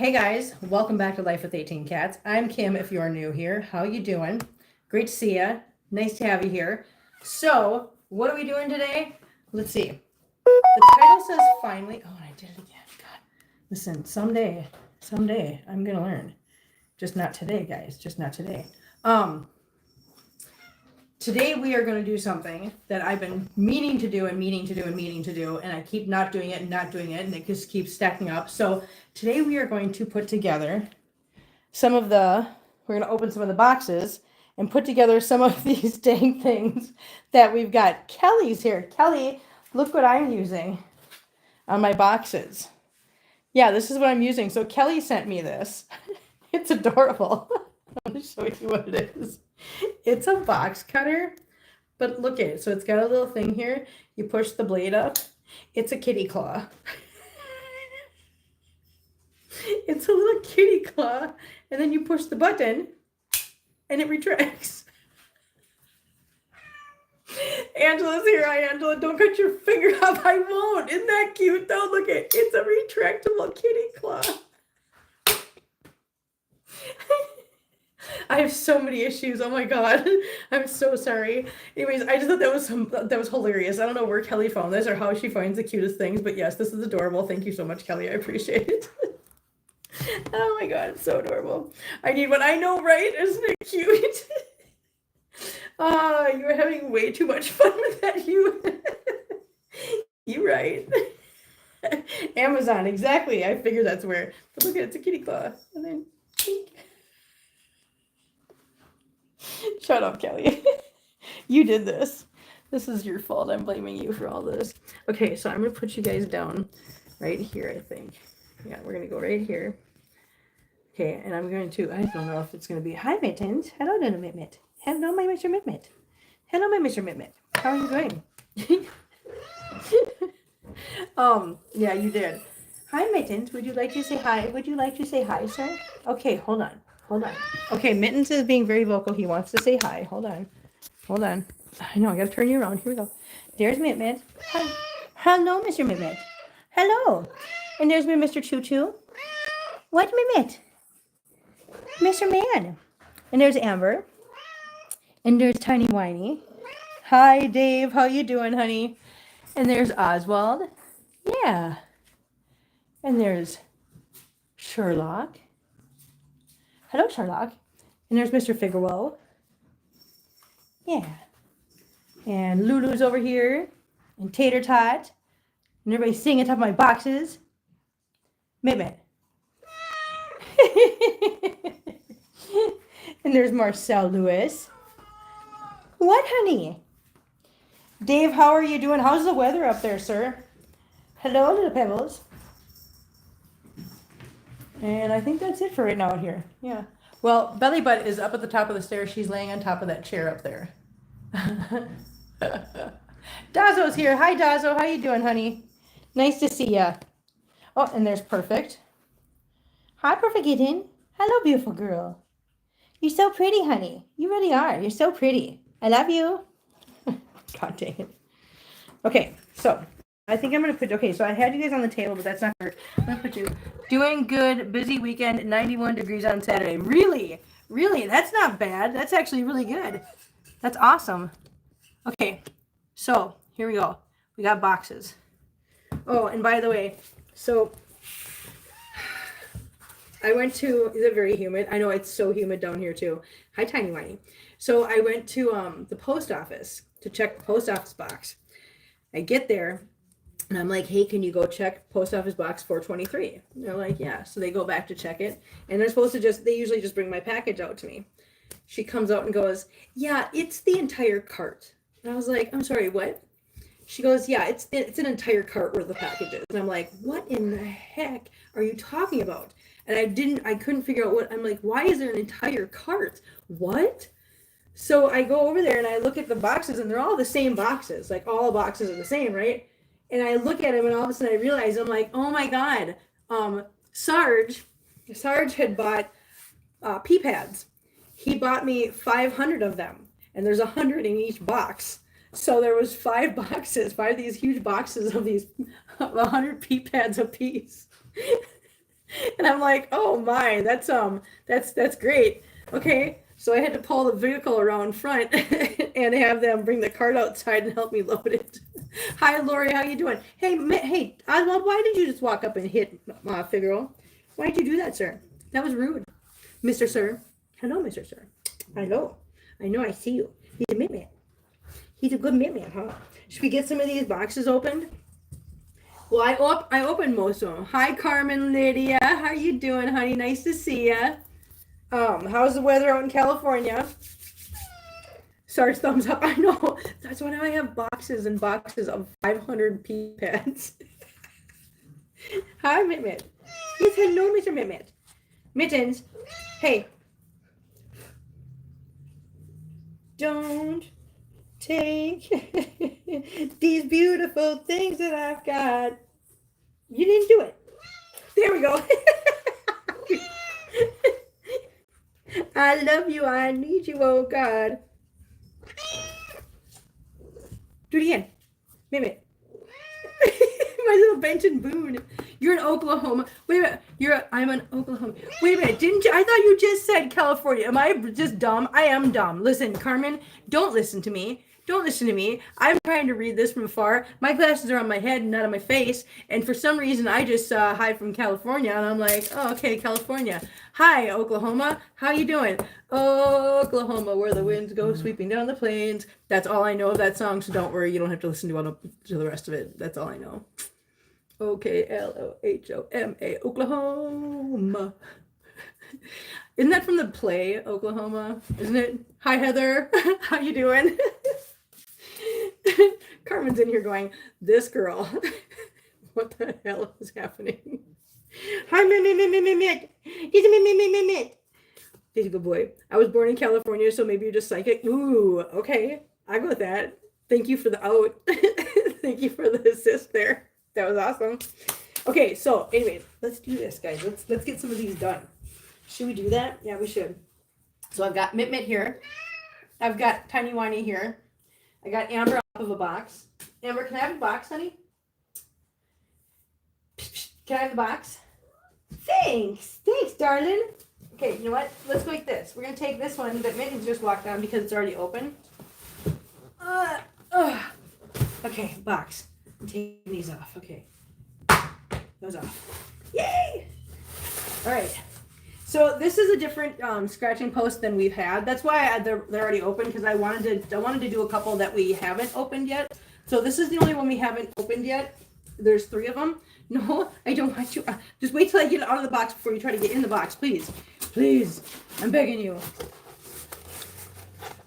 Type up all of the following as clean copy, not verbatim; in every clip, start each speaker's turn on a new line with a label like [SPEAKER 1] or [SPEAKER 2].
[SPEAKER 1] Hey guys, welcome back to Life with 18 Cats. I'm Kim if you are new here. How you doing? Great to see you. Nice to have you here. So, what are we doing today? Let's see. The title says finally. Oh, I did it again. God. Listen, someday I'm going to learn. Just not today, guys. Just not today. Today we are going to do something that I've been meaning to do, and I keep not doing it, and it just keeps stacking up. So today we are going to put together we're going to open some of the boxes and put together some of these dang things that we've got. Kelly's here. Kelly, look what I'm using on my boxes. Yeah, this is what I'm using. So Kelly sent me this. It's adorable. I'm going to show you what it is. It's a box cutter, but look at it. So it's got a little thing here. You push the blade up. It's a kitty claw. It's a little kitty claw, and then you push the button, and it retracts. Angela's here. Hi, Angela. Don't cut your finger off. I won't. Isn't that cute, though? Look at it. It's a retractable kitty claw. I have so many issues. Oh my God. I'm so sorry. Anyways, I just thought that was hilarious. I don't know where Kelly found this or how she finds the cutest things, but yes, this is adorable. Thank you so much, Kelly. I appreciate it. Oh my God, it's so adorable. I need one. I know, right? Isn't it cute? You're having way too much fun with that. You right. Amazon, exactly. I figured that's where. But look at it, it's a kitty claw. And then shut up, Kelly. You did this. This is your fault. I'm blaming you for all this. Okay, so I'm going to put you guys down right here, I think. Yeah, we're going to go right here. Okay, and I'm going to, I don't know if it's going to be, hi, Mittens. Hello, little Mitmit. Hello, my Mr. Mitmit. Hello, my Mr. Mitmit. How are you doing? Yeah, you did. Hi, Mittens. Would you like to say hi? Would you like to say hi, sir? Okay, hold on. Okay, Mittens is being very vocal. He wants to say hi. Hold on. I know, I gotta turn you around. Here we go. There's Mit. Hi. Hello, Mr. Mit. Hello. And there's my Mr. Choo Choo. What, Mit? Mr. Man. And there's Amber. And there's Tiny Whiny. Hi, Dave. How you doing, honey? And there's Oswald. Yeah. And there's Sherlock. Hello, Sherlock. And there's Mr. Figaro. Yeah. And Lulu's over here. And Tater Tot. And everybody's singing on top of my boxes. Mit. And there's Marcel Lewis. What, honey? Dave, how are you doing? How's the weather up there, sir? Hello, little pebbles. And I think that's it for right now out here. Yeah. Well, Belly Butt is up at the top of the stairs. She's laying on top of that chair up there. Dazzo's here. Hi, Dazzo. How you doing, honey? Nice to see ya. Oh, and there's Perfect. Hi, Perfect Kitten. Hello, beautiful girl. You're so pretty, honey. You really are. You're so pretty. I love you. God dang it. Okay, so I think I'm going to put, okay, so I had you guys on the table, but that's not good. I'm going to put you, doing good, busy weekend, 91 degrees on Saturday. Really? That's not bad. That's actually really good. That's awesome. Okay, so here we go. We got boxes. Oh, and by the way, so I went to, is it very humid? I know it's so humid down here too. Hi, Tiny Whiny. So I went to the post office to check the post office box. I get there and I'm like, hey, can you go check post office box 423? And they're like, yeah. So they go back to check it. And they're supposed to they usually just bring my package out to me. She comes out and goes, yeah, it's the entire cart. And I was like, I'm sorry, what? She goes, yeah, it's an entire cart worth of packages. And I'm like, what in the heck are you talking about? And I couldn't figure out what, I'm like, why is there an entire cart? What? So I go over there and I look at the boxes and they're all the same boxes. Like all boxes are the same, right? And I look at them and all of a sudden I realize, I'm like, oh my God, Sarge had bought pee pads. He bought me 500 of them and there's 100 in each box. So there was 5 of these huge boxes of these 100 pee pads a piece. And I'm like, oh my, that's great. Okay, so I had to pull the vehicle around front and have them bring the cart outside and help me load it. Hi, Lori, how you doing? Hey, Oswald, why did you just walk up and hit Figaro? Why did you do that, sir? That was rude. Mr. Sir. Hello, Mr. Sir. Hello. I know I see you. He's a Mitman. He's a good Mitman, huh? Should we get some of these boxes opened? Well, I opened most of them. Hi, Carmen, Lydia. How you doing, honey? Nice to see ya. How's the weather out in California? Sarge thumbs up. I know. That's why I have boxes and boxes of 500 pea pads. Hi, Mitmit. Yes, hello, Mr. Mitmit. Mittens. Hey. Don't take these beautiful things that I've got. You didn't do it. There we go. I love you. I need you. Oh, God. Do it again. Mimic. My little Benton Boone. You're in Oklahoma. Wait a minute. I'm in Oklahoma. Wait a minute. Didn't you? I thought you just said California. Am I just dumb? I am dumb. Listen, Carmen, don't listen to me. Don't listen to me. I'm trying to read this from afar. My glasses are on my head and not on my face. And for some reason, I just saw hi from California. And I'm like, oh, okay, California. Hi, Oklahoma. How you doing? Oklahoma, where the winds go sweeping down the plains. That's all I know of that song. So don't worry. You don't have to listen to the rest of it. That's all I know. Oklohoma, Oklahoma. Isn't that from the play Oklahoma? Isn't it? Hi, Heather. How you doing? Carmen's in here going, this girl. What the hell is happening? Hi, Mimit. He's a Mimit. He's a good boy. I was born in California, so maybe you're just psychic. Ooh, okay. I go with that. Thank you for the out. Thank you for the assist there. That was awesome. Okay, so anyways, let's do this, guys. Let's get some of these done. Should we do that? Yeah, we should. So I've got Mit here. I've got Tiny Whiny here. I got Amber off of a box. Amber, can I have the box, honey? Can I have the box? Thanks, darling. Okay, you know what? Let's go like this. We're gonna take this one that Mittens just walked on because it's already open. Okay, box. I'm taking these off. Okay, those off. Yay! All right. So this is a different scratching post than we've had. That's why they're already open, because I wanted to do a couple that we haven't opened yet. So this is the only one we haven't opened yet. There's 3 of them. No, I don't want you. Just wait till I get out of the box before you try to get in the box, please. Please, I'm begging you.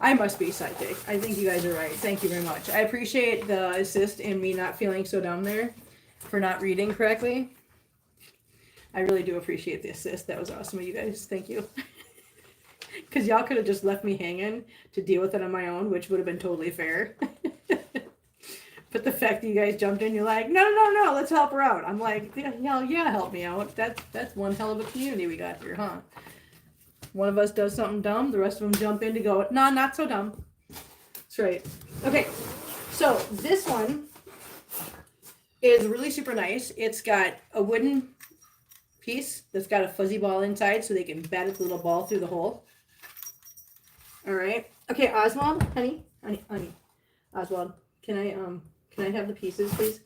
[SPEAKER 1] I must be psychic. I think you guys are right. Thank you very much. I appreciate the assist in me not feeling so dumb there for not reading correctly. I really do appreciate the assist. That was awesome of you guys. Thank you. Because y'all could have just left me hanging to deal with it on my own, which would have been totally fair. But the fact that you guys jumped in, you're like, no, let's help her out. I'm like, hell yeah, help me out. That's one hell of a community we got here, huh? One of us does something dumb, the rest of them jump in to go, no, not so dumb. That's right. Okay, so this one is really super nice. It's got a wooden piece that's got a fuzzy ball inside so they can bat its little ball through the hole. All right. Okay, Oswald, honey. Oswald, can I have the pieces, please?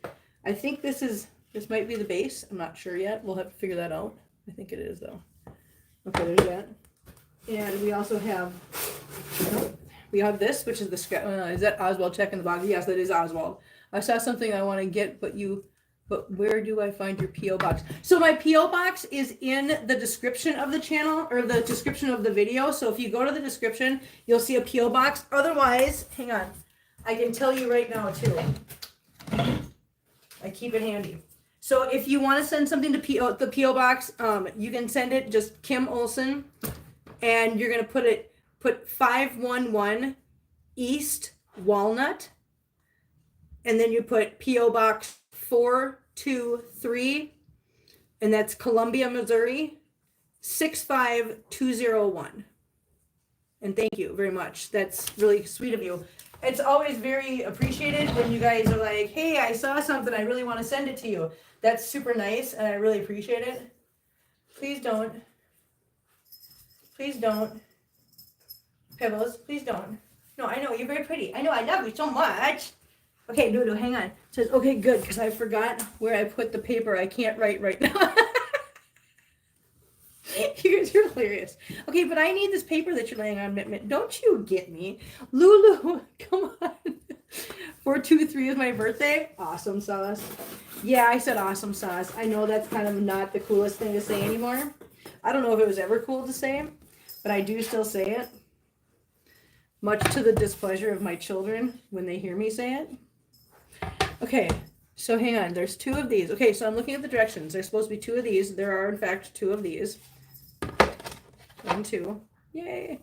[SPEAKER 1] I think this might be the base. I'm not sure yet. We'll have to figure that out. I think it is, though. Okay, there's that. And we also have, this, which is the, is that Oswald checking the box? Yes, that is Oswald. I saw something I want to get, but where do I find your P.O. box? So my P.O. box is in the description of the channel, or the description of the video. So if you go to the description, you'll see a P.O. box. Otherwise, hang on. I can tell you right now, too. I keep it handy. So if you want to send something to the P.O. box, you can send it just Kim Olson, and you're going to put 511 East Walnut, and then you put P.O. box 423, and that's Columbia, Missouri, 65201. And thank you very much. That's really sweet of you. It's always very appreciated when you guys are like, hey, I saw something, I really want to send it to you. That's super nice, and I really appreciate it. Please don't. Please don't. Pebbles, please don't. No, I know, you're very pretty. I know, I love you so much. Okay, Doodle, hang on. It says, okay, good, because I forgot where I put the paper. I can't write right now. You guys are hilarious. Okay, but I need this paper that you're laying on, Mitt. Don't you get me? Lulu, come on. 423 is my birthday. Awesome sauce. Yeah, I said awesome sauce. I know that's kind of not the coolest thing to say anymore. I don't know if it was ever cool to say, but I do still say it. Much to the displeasure of my children when they hear me say it. Okay, so hang on. There's 2 of these. Okay, so I'm looking at the directions. There's supposed to be 2 of these. There are, in fact, 2 of these. 1, 2. Yay.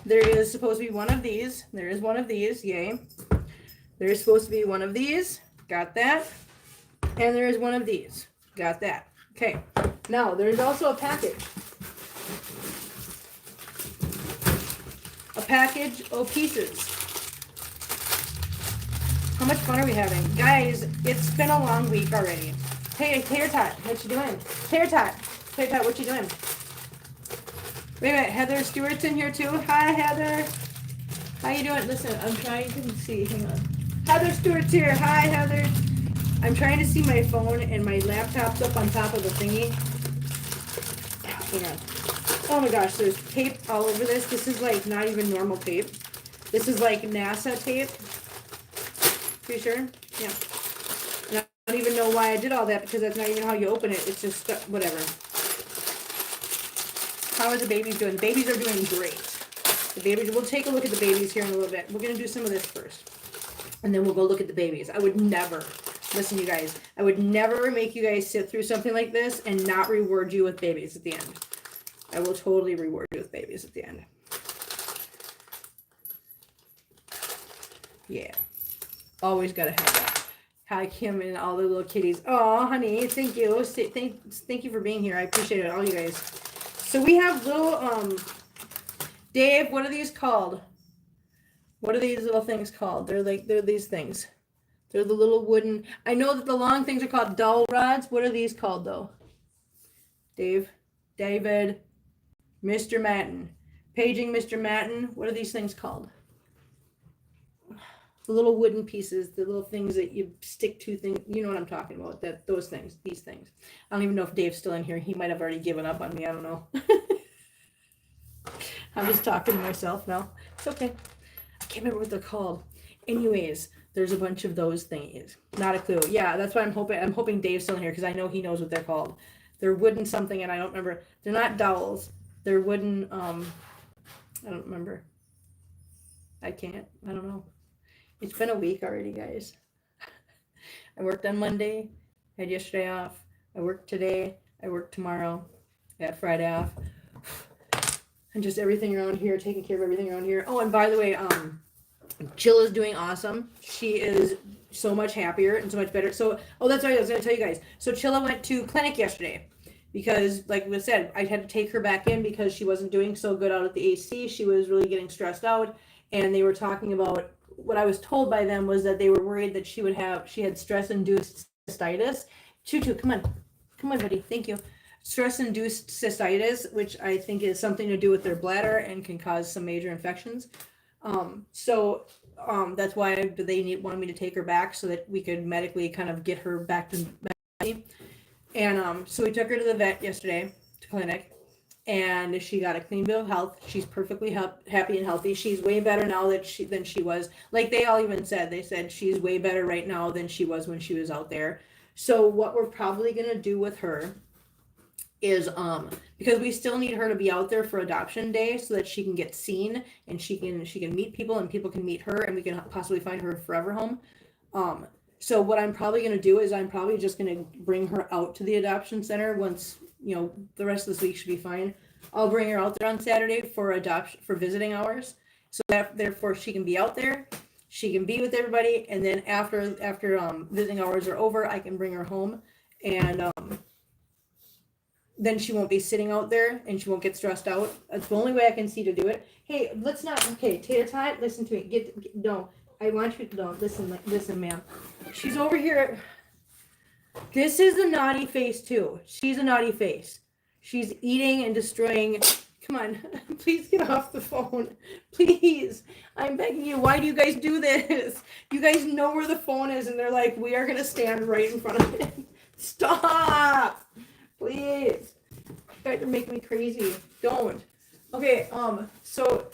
[SPEAKER 1] There is supposed to be 1 of these. There is 1 of these. Yay. There is supposed to be 1 of these. Got that. And there is 1 of these. Got that. Okay. Now, there's also a package. A package of pieces. How much fun are we having? Guys, it's been a long week already. Hey, Tater Tot, what you doing? Tater Tot, what you doing? Wait a minute, Heather Stewart's in here too. Hi, Heather. How you doing? Listen, I'm trying to see. Hang on. Heather Stewart's here. Hi, Heather. I'm trying to see my phone and my laptop's up on top of the thingy. Hang on. Oh my gosh, there's tape all over this. This is like not even normal tape. This is like NASA tape. Pretty sure? Yeah. And I don't even know why I did all that because that's not even how you open it. It's just whatever. How are the babies doing? The babies are doing great. The babies, we'll take a look at the babies here in a little bit. We're going to do some of this first. And then we'll go look at the babies. I would never, listen you guys, I would never make you guys sit through something like this and not reward you with babies at the end. I will totally reward you with babies at the end. Yeah. Always got to have that. Hi, Kim and all the little kitties. Oh, honey, thank you. Thank you for being here. I appreciate it, all you guys. So we have little, Dave, what are these called? What are these little things called? They're these things. They're the little wooden, I know that the long things are called dowel rods. What are these called, though? David, Mr. Matten. Paging Mr. Matten. What are these things called? The little wooden pieces, the little things that you stick to things. You know what I'm talking about. Those things, these things. I don't even know if Dave's still in here. He might have already given up on me. I don't know. I'm just talking to myself now. It's okay. I can't remember what they're called. Anyways, there's a bunch of those thingies. Not a clue. Yeah, that's why I'm hoping Dave's still in here because I know he knows what they're called. They're wooden something and I don't remember. They're not dowels. They're wooden, I don't remember. I don't know. It's been a week already, guys. I worked on Monday. I had yesterday off. I worked today. I worked tomorrow. I had Friday off. And just everything around here, taking care of everything around here. Oh, and by the way, Jill is doing awesome. She is so much happier and so much better. So, oh, that's right. I was going to tell you guys. So Chilla went to clinic yesterday because, like we said, I had to take her back in because she wasn't doing so good out at the AC. She was really getting stressed out. And they were talking about, what I was told by them was that they were worried that she had stress-induced cystitis. Choo-choo, come on, buddy. Thank you. Stress-induced cystitis, which I think is something to do with their bladder and can cause some major infections. So that's why they wanted me to take her back so that we could medically kind of get her back to me. And so we took her to the vet yesterday, to clinic. And she got a clean bill of health. She's perfectly happy and healthy. She's way better now than she was. Like they all even said, they said she's way better right now than she was when she was out there. So what we're probably gonna do with her is because we still need her to be out there for adoption day so that she can get seen and she can meet people and people can meet her and we can possibly find her a forever home. So what I'm probably gonna do is I'm probably just gonna bring her out to the adoption center once. You know, the rest of this week should be fine. I'll bring her out there on Saturday for visiting hours. So that therefore she can be out there, she can be with everybody, and then after visiting hours are over, I can bring her home, and then she won't be sitting out there and she won't get stressed out. That's the only way I can see to do it. Hey, let's not. Okay, Tater Tot, listen to me. No, I want you to don't listen, ma'am. She's over here. This is a naughty face too. She's a naughty face. She's eating and destroying. Come on, please get off the phone. Please, I'm begging you. Why do you guys do this? You guys know where the phone is, and they're like, we are gonna stand right in front of it. Stop, please. You guys are making me crazy. Don't. Okay, so,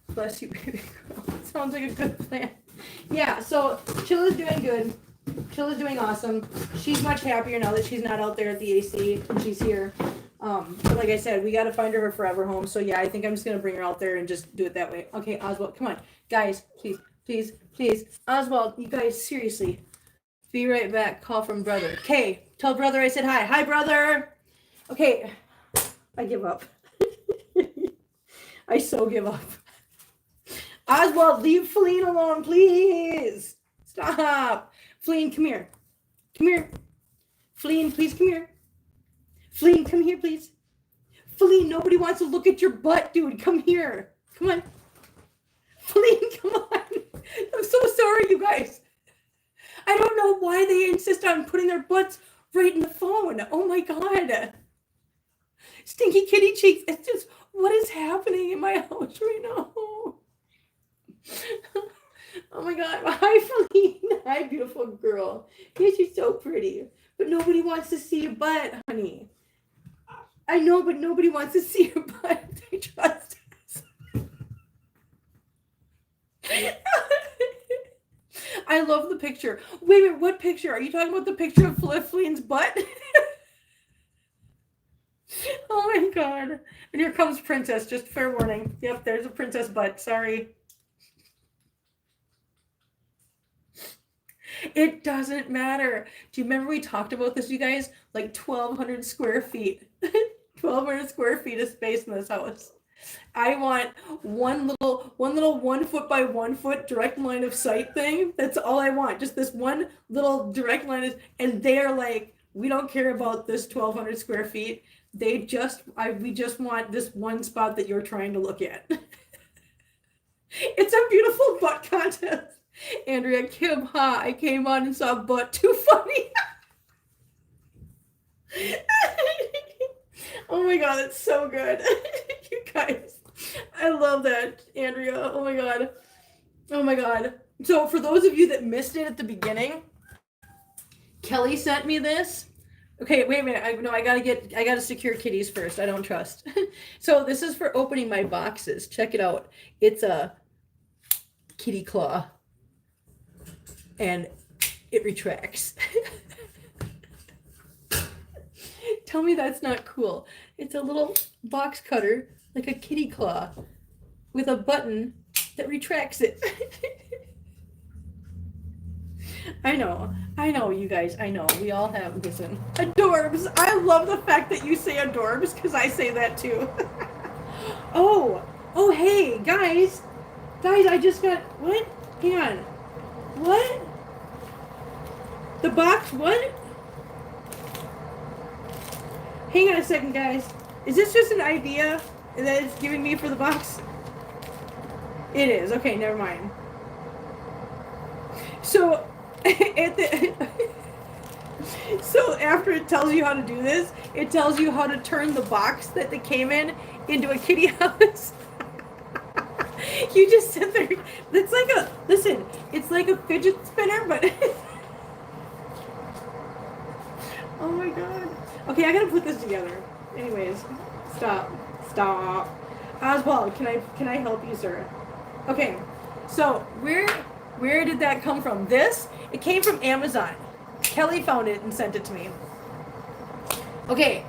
[SPEAKER 1] bless you, baby girl. Sounds like a good plan. Yeah, so Chilla's doing good. Chilla's doing awesome. She's much happier now that she's not out there at the AC and she's here. But like I said, we got to find her forever home. So yeah, I think I'm just going to bring her out there and just do it that way. Okay, Oswald, come on. Guys, please, please, please. Oswald, you guys, seriously. Be right back. Call from brother. Okay, tell brother I said hi. Hi, brother. Okay, I give up. I so give up. Oswald, leave Feline alone, please. Stop. Feline, come here. Come here. Feline, please come here. Feline, come here, please. Feline, nobody wants to look at your butt, dude. Come here. Come on. Feline, come on. I'm so sorry, you guys. I don't know why they insist on putting their butts right in the phone. Oh, my God. Stinky kitty cheeks. It's just, what is happening in my house right now? Oh my God. Hi, Feline. Hi, beautiful girl. Yeah, she's so pretty. But nobody wants to see your butt, honey. I know, but nobody wants to see your butt. I trust us. I love the picture. Wait, what picture? Are you talking about the picture of Feline's butt? Oh my God. And here comes Princess. Just fair warning. Yep, there's a princess butt. Sorry. It doesn't matter. Do you remember we talked about this, you guys? Like 1,200 square feet. 1,200 square feet of space in this house. I want one little 1 foot by 1 foot direct line of sight thing. That's all I want. Just this one little direct line. And they're like, we don't care about this 1,200 square feet. We just want this one spot that you're trying to look at. It's a beautiful butt contest. Andrea, Kim, ha, I came on and saw butt. Too funny. Oh my God, it's so good. You guys, I love that, Andrea. Oh my God. Oh my God. So for those of you that missed it at the beginning, Kelly sent me this. Okay, wait a minute. I gotta secure kitties first. I don't trust. So this is for opening my boxes. Check it out. It's a kitty claw. And it retracts. Tell me that's not cool. It's a little box cutter, like a kitty claw, with a button that retracts it. I know, you guys, I know. We all have, listen, adorbs. I love the fact that you say adorbs, because I say that too. Oh, hey, guys, I just got, what? Hang on. What? The box, what? Hang on a second, guys. Is this just an idea that it's giving me for the box? It is. Okay, never mind. So, so after it tells you how to do this, it tells you how to turn the box that they came in into a kitty house. You just sit there. It's like it's like a fidget spinner, but oh my God. Okay, I gotta put this together. Anyways, stop. Oswald, can I help you, sir? Okay, so where did that come from? This? It came from Amazon. Kelly found it and sent it to me. Okay.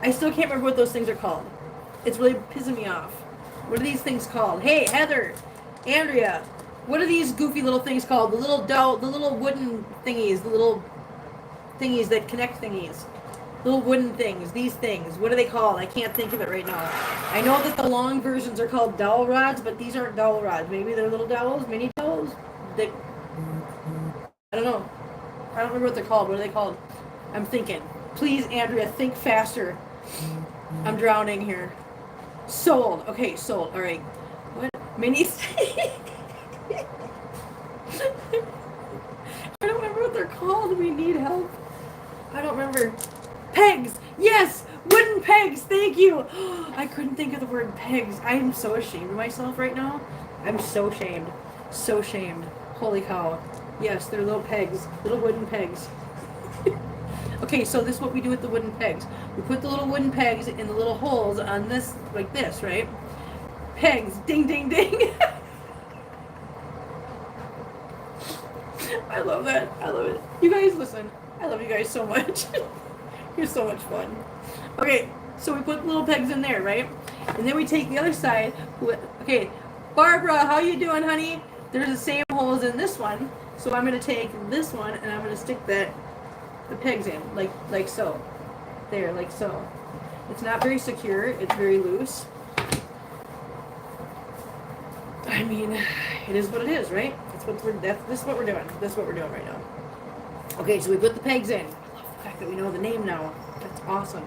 [SPEAKER 1] I still can't remember what those things are called. It's really pissing me off. What are these things called? Hey, Heather, Andrea, what are these goofy little things called? The little wooden thingies, the little thingies that connect thingies. Little wooden things, these things. What are they called? I can't think of it right now. I know that the long versions are called dowel rods, but these aren't dowel rods. Maybe they're little dowels, mini dowels? I don't know. I don't remember what they're called. What are they called? I'm thinking. Please, Andrea, think faster. I'm drowning here. Sold. Okay, sold. All right. What? Minis? I don't remember what they're called. We need help. I don't remember. Pegs! Yes! Wooden pegs! Thank you! I couldn't think of the word pegs. I am so ashamed of myself right now. I'm so shamed. So shamed. Holy cow. Yes, they're little pegs. Little wooden pegs. Okay, so this is what we do with the wooden pegs. We put the little wooden pegs in the little holes on this, like this, right? Pegs. Ding, ding, ding. I love that. I love it. You guys, listen. I love you guys so much. You're so much fun. Okay, so we put little pegs in there, right? And then we take the other side. Okay, Barbara, how you doing, honey? There's the same holes in this one. So I'm going to take this one and I'm going to stick the pegs in, like so. There, like so. It's not very secure. It's very loose. I mean, it is what it is, right? This is what we're doing. This is what we're doing right now. Okay, so we put the pegs in. I love the fact that we know the name now. That's awesome.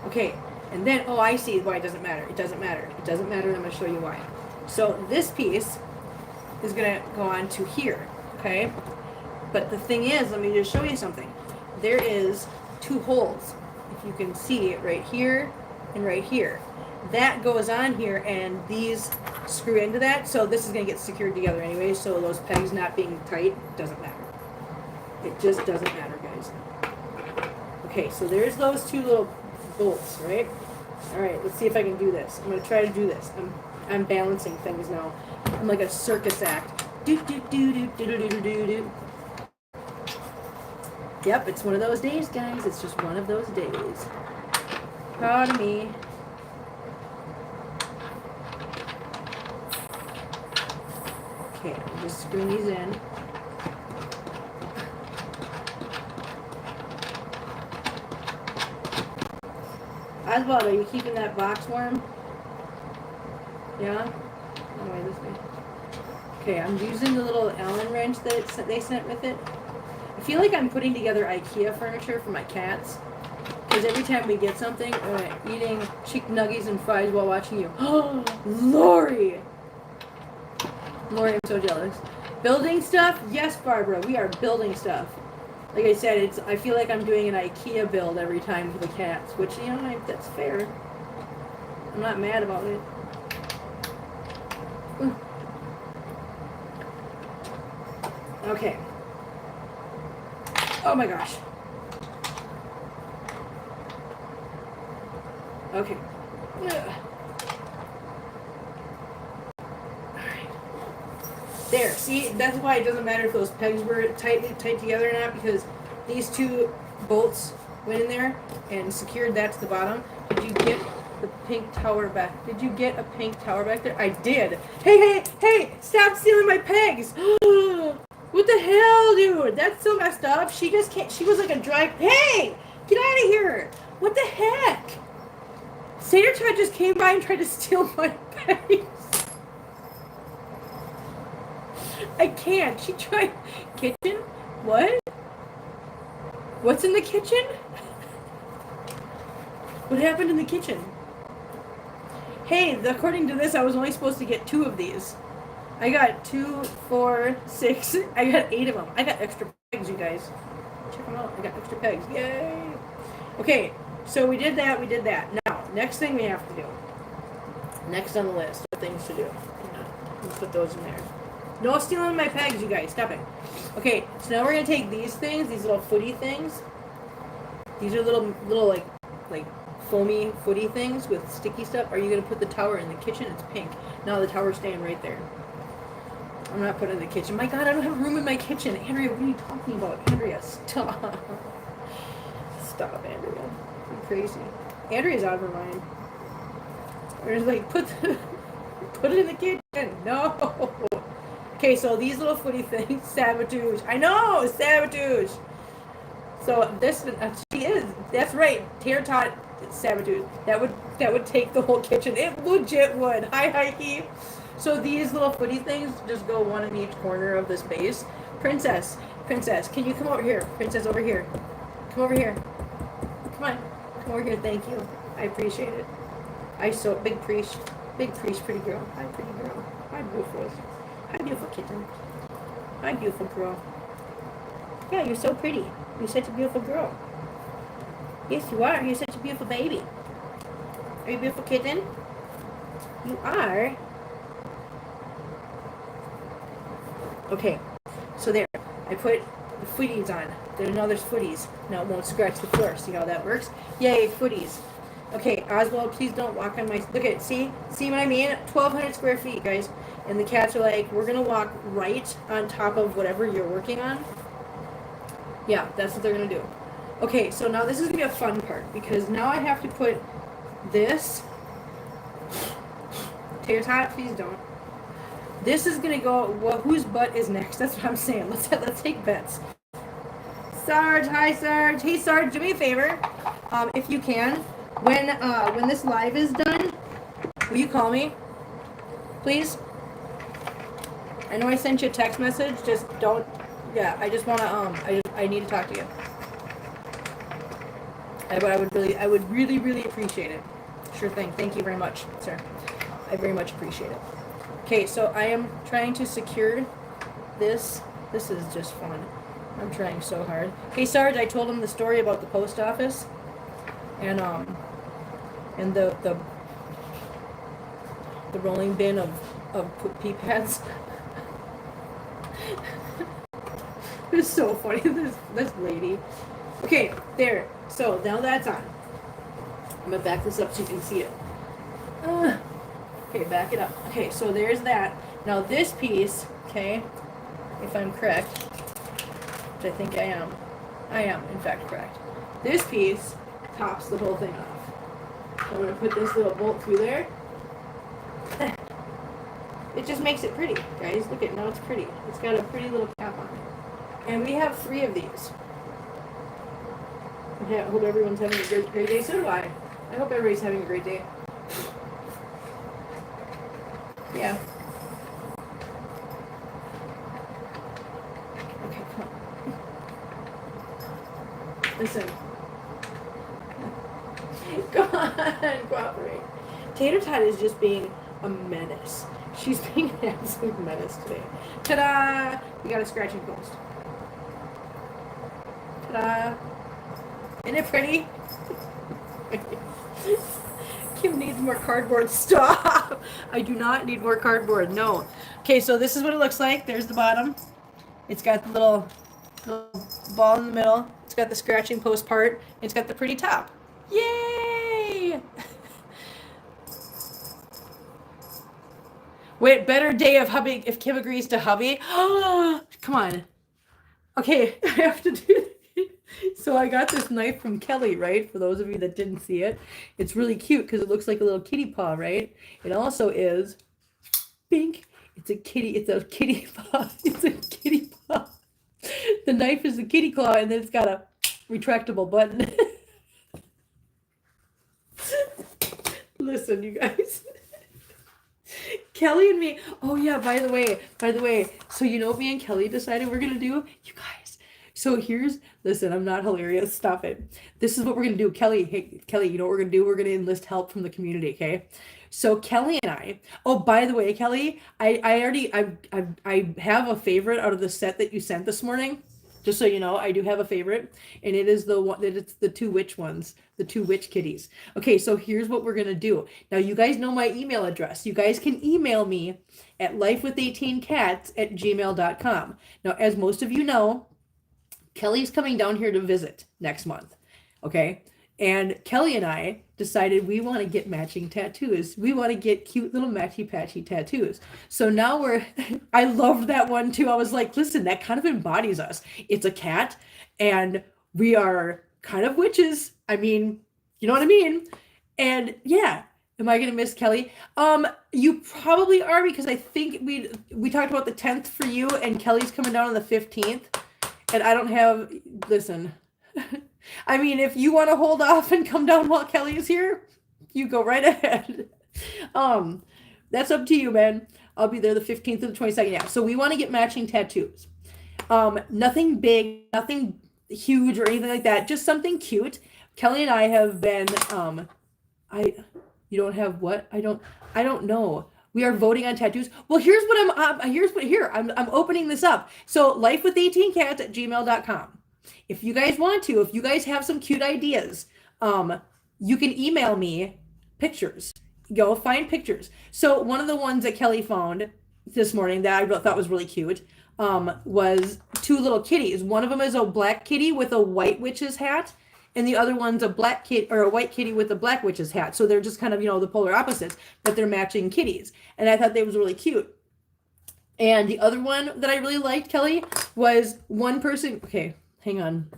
[SPEAKER 1] Okay, and then, oh, I see why it doesn't matter. It doesn't matter. It doesn't matter, and I'm going to show you why. So this piece is going to go on to here, okay? But the thing is, let me just show you something. There is 2 holes, if you can see it, right here and right here. That goes on here, and these screw into that, so this is going to get secured together anyway, so those pegs not being tight doesn't matter. It just doesn't matter, guys. Okay, so there's those 2 little bolts, right? All right, let's see if I can do this. I'm going to try to do this. I'm balancing things now. I'm like a circus act. Do do do do do do do do do. Yep, it's one of those days, guys. It's just one of those days. Pardon me. Okay, I'm just screwing these in. Oswald, are you keeping that box warm? Yeah? Oh, wait, this way. Okay, I'm using the little Allen wrench that they sent with it. I feel like I'm putting together IKEA furniture for my cats. Because every time we get something, eating chicken nuggets and fries while watching you. Oh, Lori! Lori, I'm so jealous. Building stuff? Yes, Barbara, we are building stuff. Like I said, I feel like I'm doing an IKEA build every time for the cats, which, you know, that's fair. I'm not mad about it. Okay. Oh my gosh. Okay. Ugh. There, see, that's why it doesn't matter if those pegs were tight together or not, because these 2 bolts went in there and secured that to the bottom. Did you get the pink tower back? Did you get a pink tower back there? I did. Hey, stop stealing my pegs. What the hell, dude? That's so messed up. She just can't, she was like a dry, hey, get out of here. What the heck? Satyr Todd just came by and tried to steal my pegs. I can't. She tried. Kitchen? What? What's in the kitchen? What happened in the kitchen? Hey, according to this, I was only supposed to get 2 of these. I got 2, 4, 6. I got 8 of them. I got extra pegs, you guys. Check them out. I got extra pegs. Yay! Okay, so we did that. Now, next thing we have to do. Next on the list of things to do. Let's put those in there. No stealing my pegs, you guys. Stop it. Okay, so now we're going to take these things, these little footy things. These are little like foamy footy things with sticky stuff. Are you going to put the tower in the kitchen? It's pink. No, the tower's staying right there. I'm not putting it in the kitchen. My God, I don't have room in my kitchen. Andrea, what are you talking about? Andrea, stop. Stop, Andrea. You're crazy. Andrea's out of her mind. There's like, put it in the kitchen. No. Okay, so these little footy things, Sabotage. I know, Sabotage. So this, she is. That's right. Tater Tot Sabotage. That would take the whole kitchen. It legit would. Hi, Heike. So these little footy things just go one in each corner of this base. Princess, can you come over here? Princess, over here. Come over here. Come on. Come over here. Thank you. I appreciate it. Big priest, pretty girl. Hi, pretty girl. Hi, beautiful. Hi, beautiful kitten. Hi, beautiful girl. Yeah, you're so pretty. You're such a beautiful girl. Yes, you are. You're such a beautiful baby. Are you a beautiful kitten? You are. Okay, so there. I put the footies on. There's footies. Now it won't scratch the floor. See how that works? Yay, footies. Okay, Oswald, please don't walk on my... Look at, see what I mean? 1,200 square feet, guys. And the cats are like, we're going to walk right on top of whatever you're working on. Yeah, that's what they're going to do. Okay, so now this is going to be a fun part, because now I have to put this... Tater tot, please don't. This is going to go... Well, whose butt is next? That's what I'm saying. Let's take bets. Sarge, hi Sarge. Hey Sarge, do me a favor, if you can. When this live is done, will you call me, please? I know I sent you a text message. Just don't. Yeah, I just wanna. I need to talk to you. I would really appreciate it. Sure thing. Thank you very much, sir. I very much appreciate it. Okay, so I am trying to secure this. This is just fun. I'm trying so hard. Hey Sarge, I told him the story about the post office, and the rolling bin of pee pads. It was so funny. This lady. Okay, there. So now that's on. I'm gonna back this up so you can see it. Okay, back it up. Okay, so there's that. Now this piece, okay, if I'm correct, which I think I am. I am, in fact, correct. This piece tops the whole thing off. So I'm going to put this little bolt through there. It just makes it pretty, guys. Look at now it's pretty. It's got a pretty little cap on it. And we have 3 of these. I hope everyone's having a great day. So do I. I hope everybody's having a great day. Yeah. Okay, come on. Listen. Come on, cooperate. Tater Tot is just being a menace. She's being an absolute menace today. Ta-da! We got a scratching post. Ta-da! Isn't it pretty? Kim needs more cardboard. Stop! I do not need more cardboard. No. Okay, so this is what it looks like. There's the bottom. It's got the little ball in the middle. It's got the scratching post part. It's got the pretty top. Yay! Wait, better day of hubby if Kim agrees to hubby. Come on. Okay, I have to do it. So I got this knife from Kelly, right? For those of you that didn't see it. It's really cute because it looks like a little kitty paw, right? It also is pink. It's a kitty paw. It's a kitty paw. The knife is a kitty claw, and then it's got a retractable button. Listen, you guys. Kelly and me. Oh yeah, by the way. So you know what me and Kelly decided we're gonna do? You guys. So listen, I'm not hilarious. Stop it. This is what we're gonna do. Kelly, hey Kelly, you know what we're gonna do? We're gonna enlist help from the community, okay? So Kelly and I, oh, by the way, Kelly, I have a favorite out of the set that you sent this morning. Just so you know, I do have a favorite, and it is the one that it's the 2 witch ones, the 2 witch kitties. Okay, so here's what we're gonna do. Now you guys know my email address. You guys can email me at lifewith18cats@gmail.com. Now, as most of you know, Kelly's coming down here to visit next month. Okay, and Kelly and I decided we want to get matching tattoos. We want to get cute little matchy-patchy tattoos. So now I loved that one too. I was like, listen, that kind of embodies us. It's a cat, and we are kind of witches. I mean, you know what I mean? And yeah, am I going to miss Kelly? You probably are, because I think we talked about the 10th for you, and Kelly's coming down on the 15th, and I don't have, listen, I mean, if you want to hold off and come down while Kelly is here, you go right ahead. That's up to you, man. I'll be there the 15th and the 22nd. Yeah. So we want to get matching tattoos. Nothing big, nothing huge or anything like that. Just something cute. Kelly and I have been, you don't have what? I don't know. We are voting on tattoos. Well, I'm opening this up. So lifewith18cats@gmail.com. If you guys want to, if you guys have some cute ideas You can email me pictures. Go find pictures. So one of the ones that Kelly found this morning that I thought was really cute was two little kitties. One of them is a black kitty with a white witch's hat, and the other one's a black kid or a white kitty with a black witch's hat. So they're just kind of, the polar opposites, but they're matching kitties. And I thought they was really cute. And the other one that I really liked, Kelly, was one person. Okay, hang on.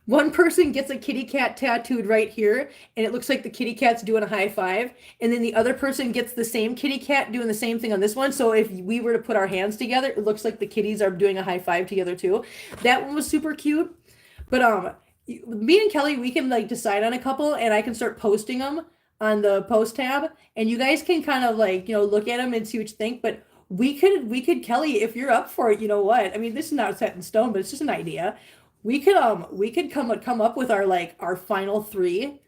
[SPEAKER 1] One person gets a kitty cat tattooed right here, and it looks like the kitty cat's doing a high five. And then the other person gets the same kitty cat doing the same thing on this one. So if we were to put our hands together, it looks like the kitties are doing a high five together too. That one was super cute. But me and Kelly, we can like decide on a couple, and I can start posting them on the post tab, and you guys can kind of like, look at them and see what you think. But we could, Kelly, if you're up for it, you know what? I mean, this is not set in stone, but it's just an idea. We could come up with our final 3,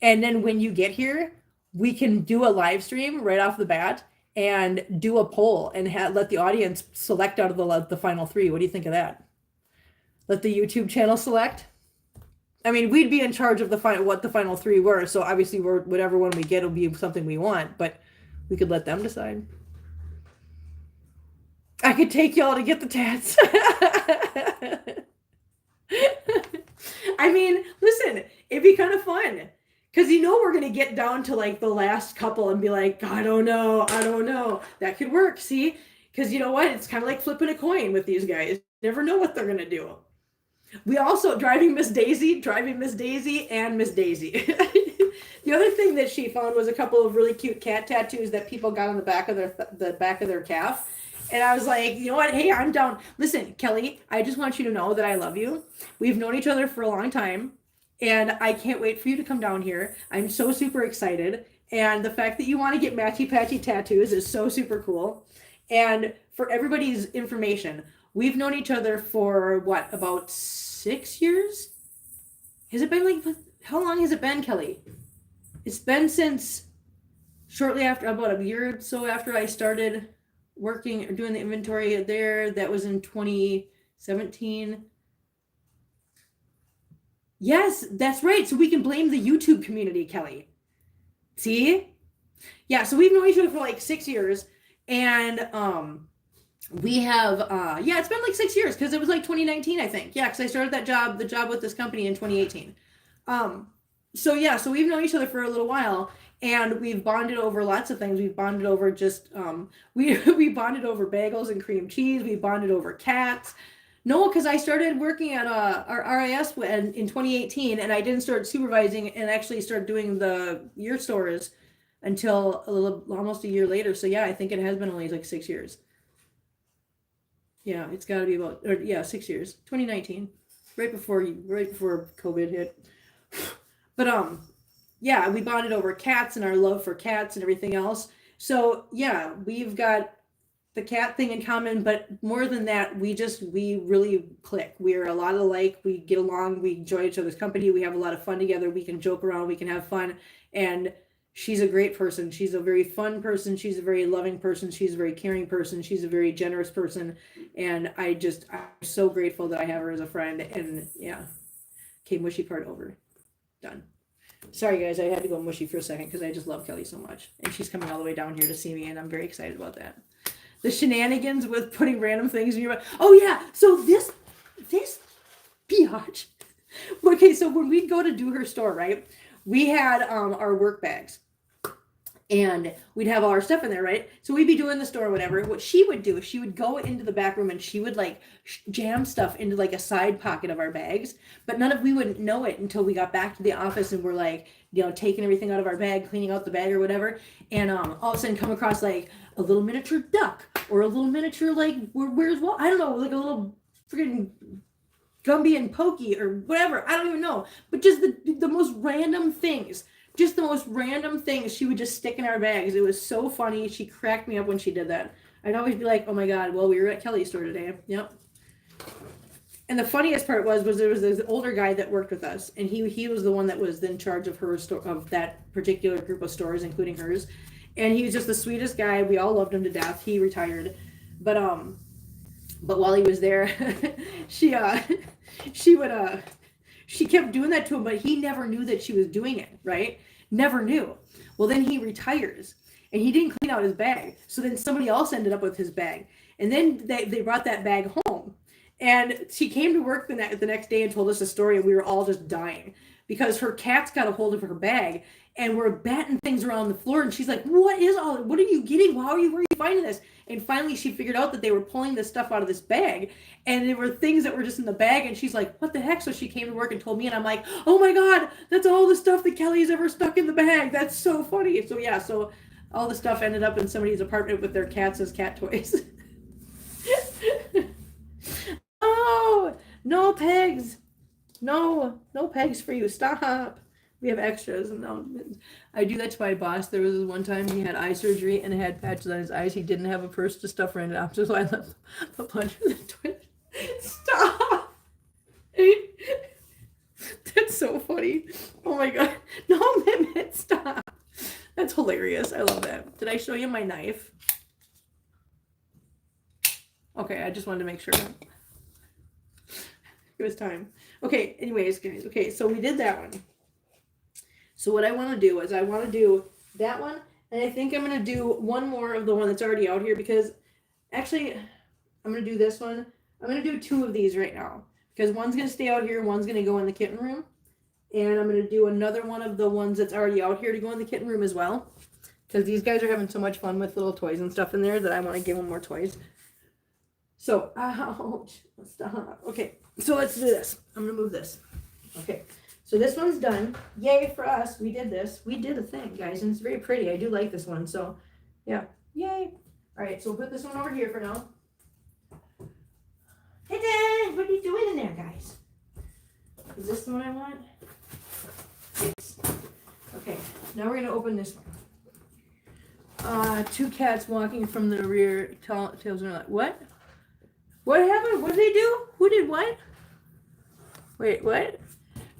[SPEAKER 1] and then when you get here, we can do a live stream right off the bat and do a poll and let the audience select out of the final 3. What do you think of that? Let the YouTube channel select. I mean, we'd be in charge of what the final 3 were, so obviously whatever one we get will be something we want, but we could let them decide. I could take y'all to get the tats. I mean, listen, it'd be kind of fun. Because we're going to get down to like the last couple and be like, I don't know. That could work, see? Because you know what? It's kind of like flipping a coin with these guys. You never know what they're going to do. We also, driving Miss Daisy, and Miss Daisy. The other thing that she found was a couple of really cute cat tattoos that people got on the back of their calf. And I was like, you know what? Hey, I'm down. Listen, Kelly, I just want you to know that I love you. We've known each other for a long time, and I can't wait for you to come down here. I'm so super excited. And the fact that you want to get matchy-patchy tattoos is so super cool. And for everybody's information, we've known each other for what, about 6 years? Has it been how long has it been, Kelly? It's been since shortly after, about a year or so after I started working or doing the inventory there. That was in 2017. Yes, that's right. So we can blame the YouTube community, Kelly. See? Yeah, so we've known each other for like 6 years, and we have it's been like 6 years, because it was like 2019, I think. Yeah, because I started the job with this company in 2018. So we've known each other for a little while, and we've bonded over lots of things. We've bonded over just we bonded over bagels and cream cheese. We bonded over cats. No, because I started working at our RIS in 2018, and I didn't start supervising and actually start doing the year stores until almost a year later. So yeah, I think it has been only like 6 years. Yeah, it's got to be 6 years. 2019, right before COVID hit. But yeah, we bonded over cats and our love for cats and everything else. So yeah, we've got the cat thing in common, but more than that, we really click. We're a lot alike. We get along. We enjoy each other's company. We have a lot of fun together. We can joke around. We can have fun. And she's a great person. She's a very fun person. She's a very loving person. She's a very caring person. She's a very generous person. And I'm so grateful that I have her as a friend. And yeah, okay, mushy part over. Done. Sorry guys, I had to go mushy for a second because I just love Kelly so much. And she's coming all the way down here to see me, and I'm very excited about that. The shenanigans with putting random things in your mouth. Oh yeah, so this biatch. Okay, so when we'd go to do her store, right, we had our work bags. And we'd have all our stuff in there, right? So we'd be doing the store or whatever. What she would do is she would go into the back room and she would like jam stuff into like a side pocket of our bags. But we wouldn't know it until we got back to the office and we're like, taking everything out of our bag, cleaning out the bag or whatever. And all of a sudden come across like a little miniature duck or a little miniature like, I don't know, like a little freaking Gumby and Pokey or whatever. I don't even know. But just the most random things. Just the most random things she would just stick in our bags. It was so funny. She cracked me up when she did that. I'd always be like, oh my God, well, we were at Kelly's store today. Yep. And the funniest part was there was this older guy that worked with us, and he was the one that was in charge of her store, of that particular group of stores, including hers. And he was just the sweetest guy. We all loved him to death. He retired. But while he was there, she she kept doing that to him, but he never knew that she was doing it, right? Never knew. Well, then he retires and he didn't clean out his bag. So then somebody else ended up with his bag. And then they brought that bag home. And she came to work the next day and told us a story, and we were all just dying because her cats got a hold of her bag and were batting things around the floor. And she's like, what are you getting? Where are you finding this? And finally she figured out that they were pulling this stuff out of this bag, and there were things that were just in the bag. And she's like, what the heck? So she came to work and told me, and I'm like, oh my God, that's all the stuff that Kelly's ever stuck in the bag. That's so funny. So yeah, so all the stuff ended up in somebody's apartment with their cats as cat toys. Oh, no pegs. No pegs for you. Stop. We have extras. No, I do that to my boss. There was one time he had eye surgery and had patches on his eyes. He didn't have a purse to stuff random options, so I left a bunch of the toilet. Stop. That's so funny. Oh my God. No, Mehmet, stop. That's hilarious. I love that. Did I show you my knife? Okay, I just wanted to make sure. It was time. Okay, anyways, guys. Okay, so we did that one. So what I want to do is I want to do that one, and I think I'm going to do one more of the one that's already out here, because actually I'm going to do this one. I'm going to do 2 of these right now, because one's going to stay out here, one's going to go in the kitten room, and I'm going to do another one of the ones that's already out here to go in the kitten room as well, because these guys are having so much fun with little toys and stuff in there that I want to give them more toys. So, ouch, stop. Okay, so let's do this. I'm going to move this. Okay, so this one's done. Yay for us. We did this. We did a thing, guys, and it's very pretty. I do like this one, so yeah, yay. All right, so we'll put this one over here for now. Hey, Dad, what are you doing in there, guys? Is this the one I want? Yes. Okay, now we're going to open this one. 2 cats walking from the rear, tails are like, what? What happened? What did they do? Who did what? Wait, what?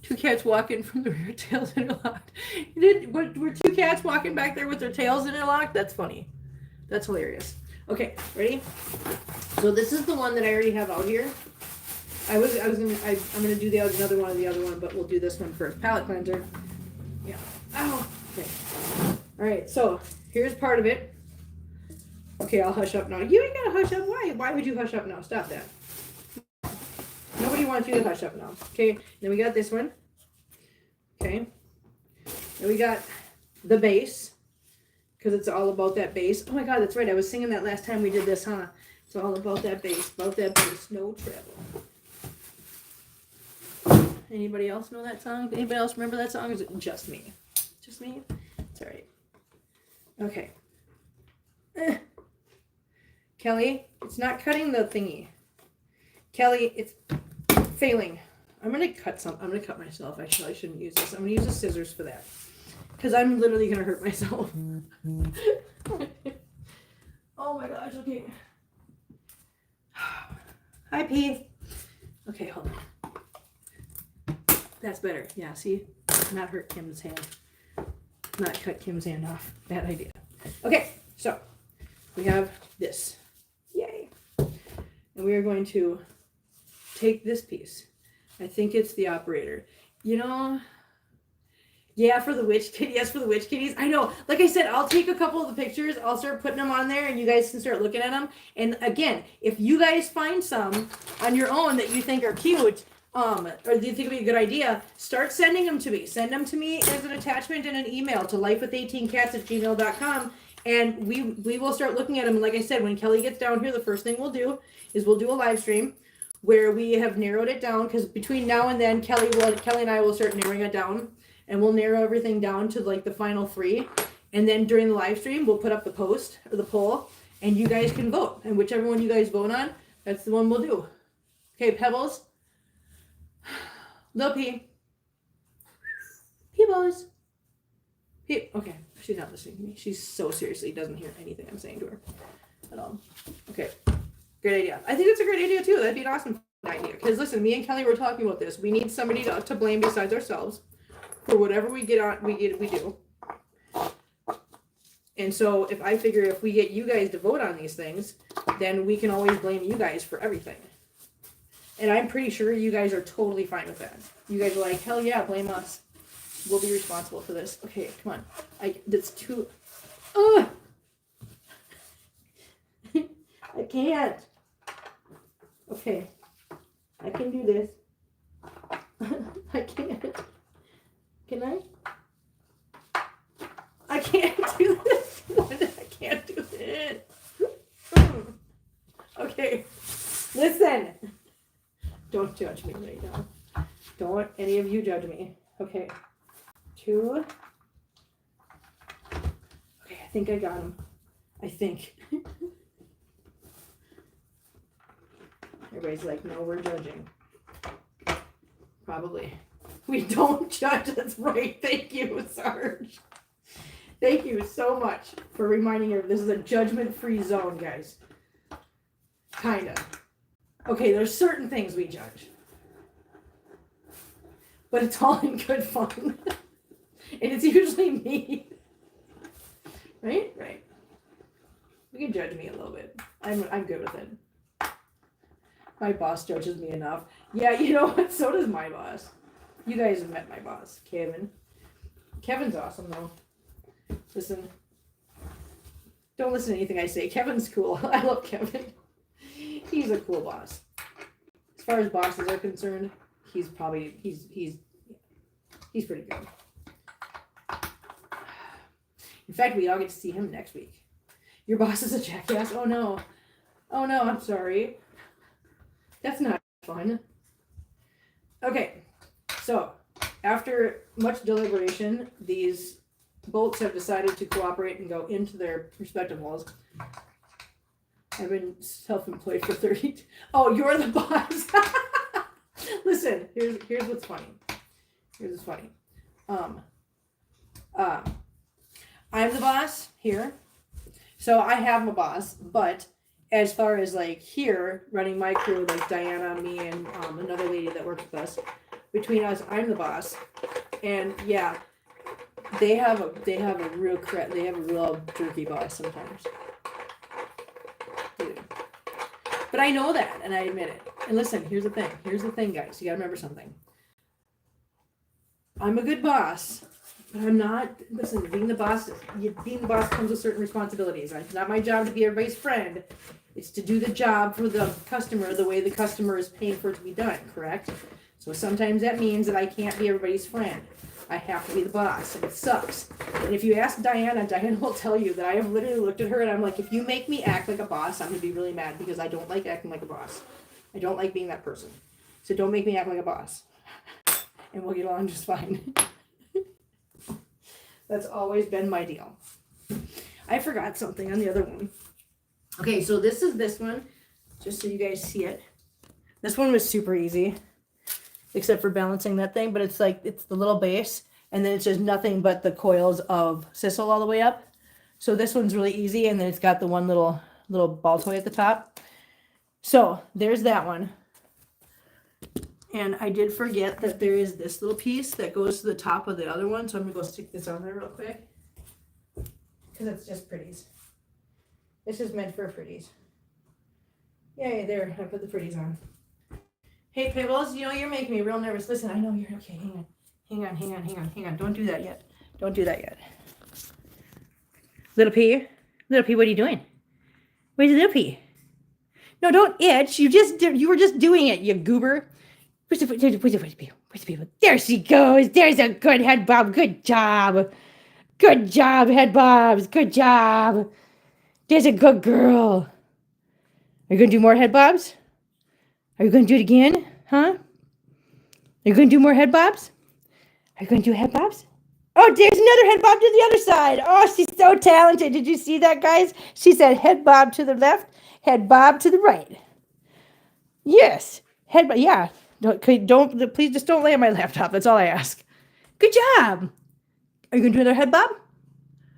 [SPEAKER 1] 2 cats walking from the rear, tails interlocked. Were 2 cats walking back there with their tails interlocked? That's funny. That's hilarious. Okay, ready? So this is the one that I already have out here. I'm gonna do another one of the other one, but we'll do this one first. Palette cleanser. Yeah. Ow. Okay. All right. So here's part of it. Okay, I'll hush up now. You ain't gotta hush up. Why? Why would you hush up now? Stop that. Nobody wants you to hush up now. Okay, then we got this one. Okay. Then we got the base, because it's all about that base. Oh my God, that's right. I was singing that last time we did this, huh? It's all about that base. No trouble. Anybody else know that song? Anybody else remember that song? Or is it just me? Just me? It's all right. Okay. Kelly, it's not cutting the thingy. Kelly, it's failing. I'm gonna cut myself. Actually, I shouldn't use this. I'm gonna use the scissors for that, because I'm literally gonna hurt myself. Oh my gosh. Okay. Hi, P. Okay, hold on. That's better. Yeah. See, not hurt Kim's hand. Not cut Kim's hand off. Bad idea. Okay, so we have this. Yay. And we are going to take this piece. I think it's the operator. You know, yeah, for the witch kitty. Yes, for the witch kitties. I know. Like I said, I'll take a couple of the pictures. I'll start putting them on there, and you guys can start looking at them. And again, if you guys find some on your own that you think are cute, or do you think would be a good idea, start sending them to me. Send them to me as an attachment in an email to lifewith18cats@gmail.com. And we will start looking at them. And like I said, when Kelly gets down here, the first thing we'll do is we'll do a live stream where we have narrowed it down, because between now and then, Kelly and I will start narrowing it down, and we'll narrow everything down to like the final 3. And then during the live stream, we'll put up the post or the poll, and you guys can vote. And whichever one you guys vote on, that's the one we'll do. Okay, Pebbles. Lil P. Pebbles. Okay, she's not listening to me. She so seriously doesn't hear anything I'm saying to her at all. Okay, great idea. I think it's a great idea too. That'd be an awesome idea. Because listen, me and Kelly were talking about this. We need somebody to blame besides ourselves for whatever we do. And so if I figure if we get you guys to vote on these things, then we can always blame you guys for everything. And I'm pretty sure you guys are totally fine with that. You guys are like, hell yeah, blame us. We'll be responsible for this. Okay, come on. That's too... Ugh! I can't. Okay. I can do this. I can't. Can I? I can't do this. I can't do it. Okay. Listen. Don't judge me right now. Don't any of you judge me. Okay. 2. Okay, I think I got him. I think. Everybody's like, no, we're judging. Probably. We don't judge. That's right. Thank you, Sarge. Thank you so much for reminding her this is a judgment-free zone, guys. Kinda. Okay, there's certain things we judge. But it's all in good fun. And it's usually me. Right? Right. You can judge me a little bit. I'm good with it. My boss judges me enough. Yeah, you know what? So does my boss. You guys have met my boss, Kevin. Kevin's awesome, though. Listen. Don't listen to anything I say. Kevin's cool. I love Kevin. He's a cool boss. As far as bosses are concerned, he's probably he's pretty good. In fact, we all get to see him next week. Your boss is a jackass. Oh no. Oh no, I'm sorry. That's not fun. Okay. So, after much deliberation, these bolts have decided to cooperate and go into their respective holes. I've been self-employed for 30. Oh, you're the boss. Listen, here's what's funny. Here's what's funny. I'm the boss here. So I have a boss, but as far as like here running my crew, like Diana, me, and another lady that works with us, between us, I'm the boss. And yeah, they have a real jerky boss sometimes. But I know that, and I admit it. And listen, here's the thing, guys. You gotta remember something. I'm a good boss, but I'm not. Listen, being the boss comes with certain responsibilities. It's not my job to be everybody's friend. It's to do the job for the customer the way the customer is paying for it to be done. Correct? So sometimes that means that I can't be everybody's friend. I have to be the boss, and it sucks. And if you ask Diana, Diana will tell you that I have literally looked at her and I'm like, if you make me act like a boss, I'm going to be really mad because I don't like acting like a boss. I don't like being that person. So don't make me act like a boss. And we'll get along just fine. That's always been my deal. I forgot something on the other one. Okay, so this is this one, just so you guys see it. This one was super easy. Except for balancing that thing, but it's like, it's the little base, and then it's just nothing but the coils of sisal all the way up. So this one's really easy, and then it's got the one little ball toy at the top. So there's that one. And I did forget that there is this little piece that goes to the top of the other one, so I'm gonna go stick this on there real quick. Because it's just pretties. This is meant for pretties. Yay, there, I put the pretties on. Hey, Pibbles, you know, you're making me real nervous. Listen, I know you're okay. Hang on. Don't do that yet. Little P, what are you doing? Where's Little P? No, don't itch. You were just doing it, you goober. Where's the people? There she goes. There's a good head bob. Good job, head bobs. Good job. There's a good girl. Are you gonna do more head bobs? Are you going to do it again? Huh? Are you going to do more head bobs? Are you going to do head bobs? Oh, there's another head bob to the other side. Oh, she's so talented. Did you see that, guys? She said head bob to the left, head bob to the right. Yes. Head bob. Yeah. Please just don't lay on my laptop. That's all I ask. Good job. Are you going to do another head bob?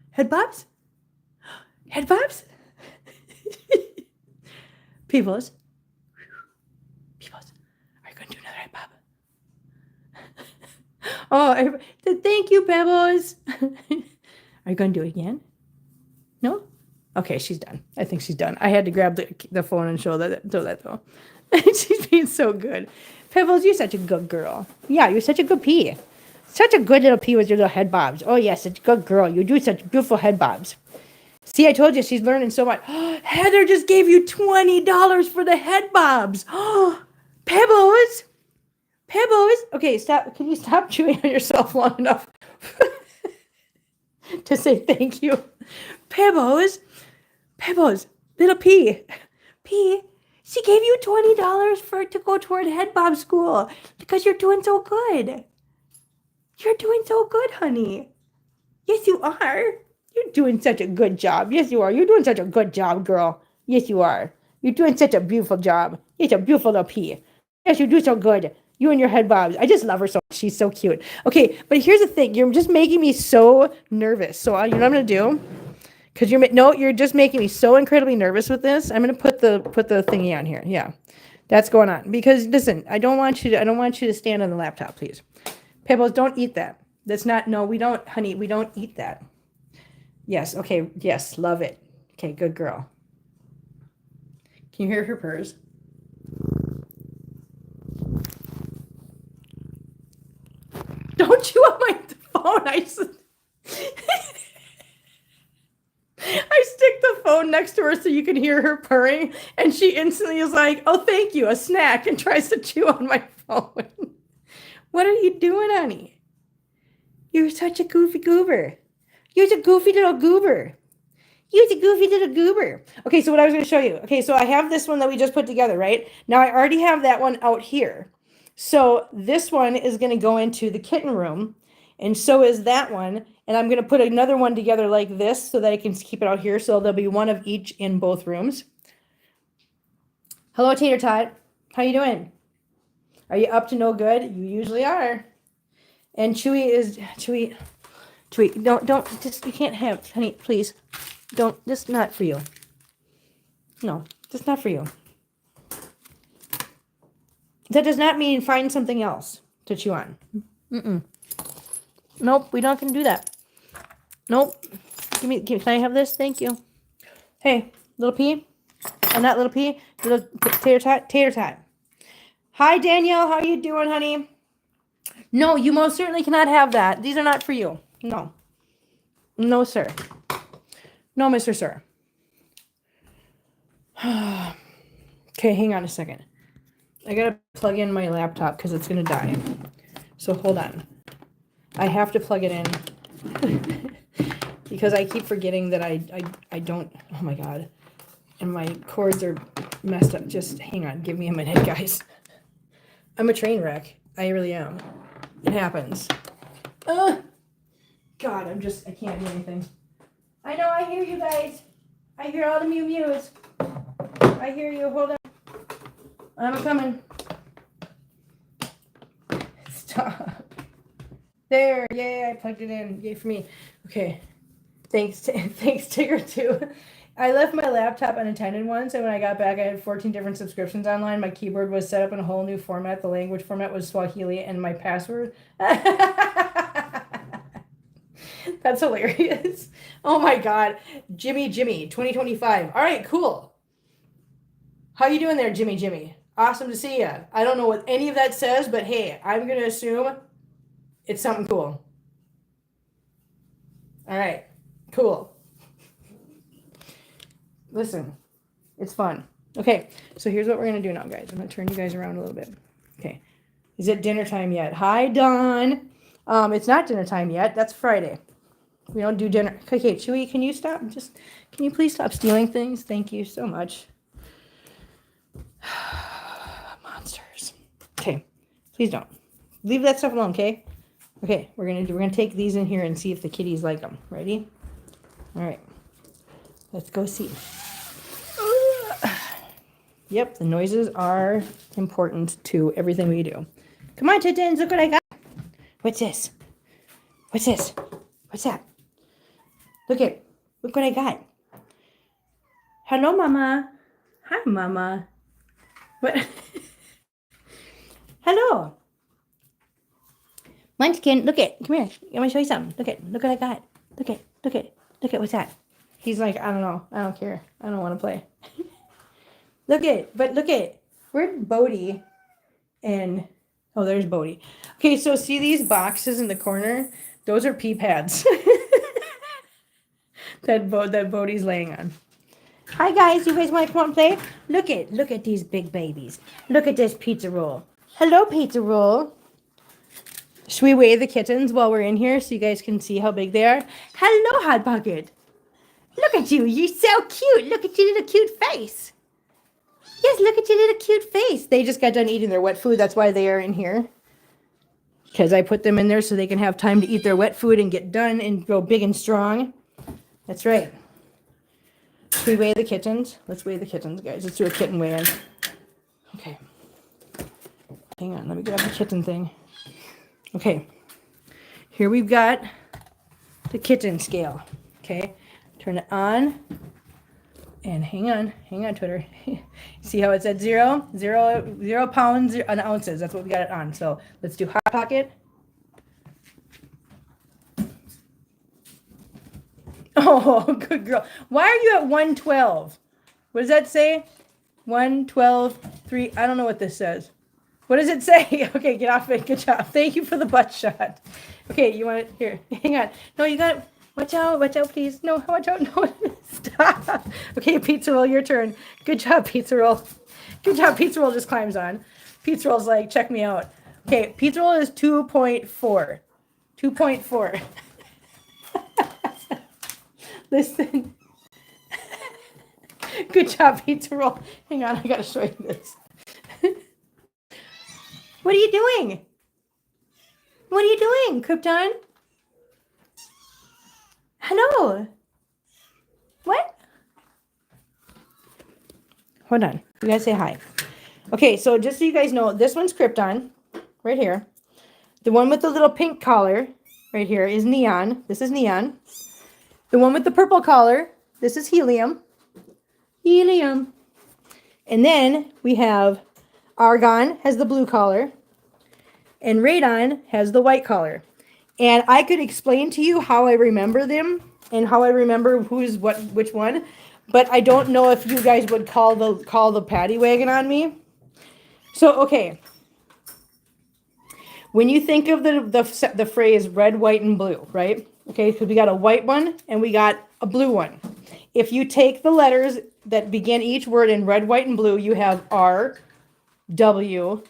[SPEAKER 1] Head bobs? Head bobs? Peoples. Oh, thank you, Pebbles. Are you going to do it again? No? Okay, she's done. I think she's done. I had to grab the phone and show that though. She's being so good. Pebbles, you're such a good girl. Yeah, you're such a good pea. Such a good little pea with your little head bobs. Oh, yes, such a good girl. You do such beautiful head bobs. See, I told you she's learning so much. Heather just gave you $20 for the head bobs. Pebbles. Pebbles. Okay, stop. Can you stop chewing on yourself long enough to say thank you? Pebbles. Pebbles. Little pea. Pea. She gave you $20 to go toward head bob school because you're doing so good. You're doing so good, honey. Yes, you are. You're doing such a good job. Yes, you are. You're doing such a good job, girl. Yes, you are. You're doing such a beautiful job. It's a beautiful little pea. Yes, you do so good. You and your head bobs. I just love her so much. She's so cute. Okay, but here's the thing. You're just making me so nervous. So you know what I'm going to do? Because you're just making me so incredibly nervous with this. I'm going to put the thingy on here. Yeah, that's going on. Because listen, I don't want you to stand on the laptop, please. Pebbles, don't eat that. That's not, no, we don't, honey, we don't eat that. Yes, okay, yes, love it. Okay, good girl. Can you hear her purrs? Don't chew on my phone. I stick the phone next to her so you can hear her purring, and she instantly is like, oh, thank you, a snack, and tries to chew on my phone. What are you doing, honey? You're such a goofy goober. You're a goofy little goober. You're a goofy little goober. Okay, so what I was going to show you. Okay, so I have this one that we just put together, right? Now I already have that one out here. So this one is going to go into the kitten room, and so is that one. And I'm going to put another one together like this so that I can keep it out here. So there'll be one of each in both rooms. Hello, Tater Tot. How you doing? Are you up to no good? You usually are. And Chewy, don't, just, you can't have, honey, please. Don't, just not for you. No, just not for you. That does not mean find something else to chew on. Nope, we're not going to do that. Nope. Can I have this? Thank you. Hey, little pea. I'm not little pea. Little tater tot. Hi, Danielle. How are you doing, honey? No, you most certainly cannot have that. These are not for you. No. No, sir. No, Mr. Sir. Okay, hang on a second. I gotta plug in my laptop because it's gonna die. So hold on. I have to plug it in because I keep forgetting that I don't. Oh my god. And my cords are messed up. Just hang on. Give me a minute, guys. I'm a train wreck. I really am. It happens. God, I can't do anything. I know, I hear you guys. I hear all the mew mews. I hear you. Hold on. I'm coming. Stop. There. Yay, I plugged it in. Yay for me. Okay. Thanks, Tigger, too. I left my laptop unattended once, and when I got back, I had 14 different subscriptions online. My keyboard was set up in a whole new format. The language format was Swahili, and my password... That's hilarious. Oh, my God. Jimmy, 2025. All right, cool. How you doing there, Jimmy? Awesome to see you. I don't know what any of that says, but hey, I'm going to assume it's something cool. All right, cool. Listen, it's fun. Okay, so here's what we're going to do now, guys. I'm going to turn you guys around a little bit. Okay, is it dinner time yet? Hi, Dawn. It's not dinner time yet. That's Friday. We don't do dinner. Okay, Chewy, can you stop? Can you please stop stealing things? Thank you so much. Monsters. Okay, please don't. Leave that stuff alone, okay? Okay, we're gonna take these in here and see if the kitties like them. Ready? All right. Let's go see. Yep, the noises are important to everything we do. Come on, Tittins, look what I got. What's this? What's that? Look what I got. Hello, Mama. Hi, Mama. What? Hello. Munchkin, come here. Let me show you something. Look what I got. Look at, what's that? He's like, I don't know. I don't care. I don't want to play. Look at. Where'd Bodie and oh, there's Bodie. Okay, so see these boxes in the corner? Those are pee pads that Bodie's laying on. Hi guys, you guys want to come and play? Look at these big babies. Look at this pizza roll. Hello, pizza roll. Should we weigh the kittens while we're in here so you guys can see how big they are? Hello, Hot Pocket. Look at you. You're so cute. Look at your little cute face. Yes, look at your little cute face. They just got done eating their wet food. That's why they are in here. Because I put them in there so they can have time to eat their wet food and get done and grow big and strong. That's right. Should we weigh the kittens? Let's weigh the kittens, guys. Let's do a kitten weigh-in. Okay. Hang on. Let me grab the kitten thing. Okay. Here we've got the kitten scale. Okay. Turn it on. And hang on, Twitter. See how it said 0 pounds and ounces. That's what we got it on. So let's do Hot Pocket. Oh, good girl. Why are you at 112? What does that say? 112, 3. I don't know what this says. What does it say? Okay, get off it. Good job. Thank you for the butt shot. Okay, you want it? Here, hang on. No, you got it. Watch out, please. No, watch out. No, stop. Okay, Pizza Roll, your turn. Good job, Pizza Roll. Good job, Pizza Roll just climbs on. Pizza Roll's like, check me out. Okay, Pizza Roll is 2.4. 2.4. Listen. Good job, Pizza Roll. Hang on, I gotta show you this. What are you doing? What are you doing, Krypton? Hello. What? Hold on. You guys say hi. Okay, so just so you guys know, this one's Krypton, right here. The one with the little pink collar, right here, is Neon. This is Neon. The one with the purple collar, this is Helium. Helium. And then we have Argon has the blue collar, and Radon has the white collar. And I could explain to you how I remember them and how I remember who's what, which one, but I don't know if you guys would call the paddy wagon on me. So, okay. When you think of the phrase red, white, and blue, right? Okay, because we got a white one and we got a blue one. If you take the letters that begin each word in red, white, and blue, you have R, W,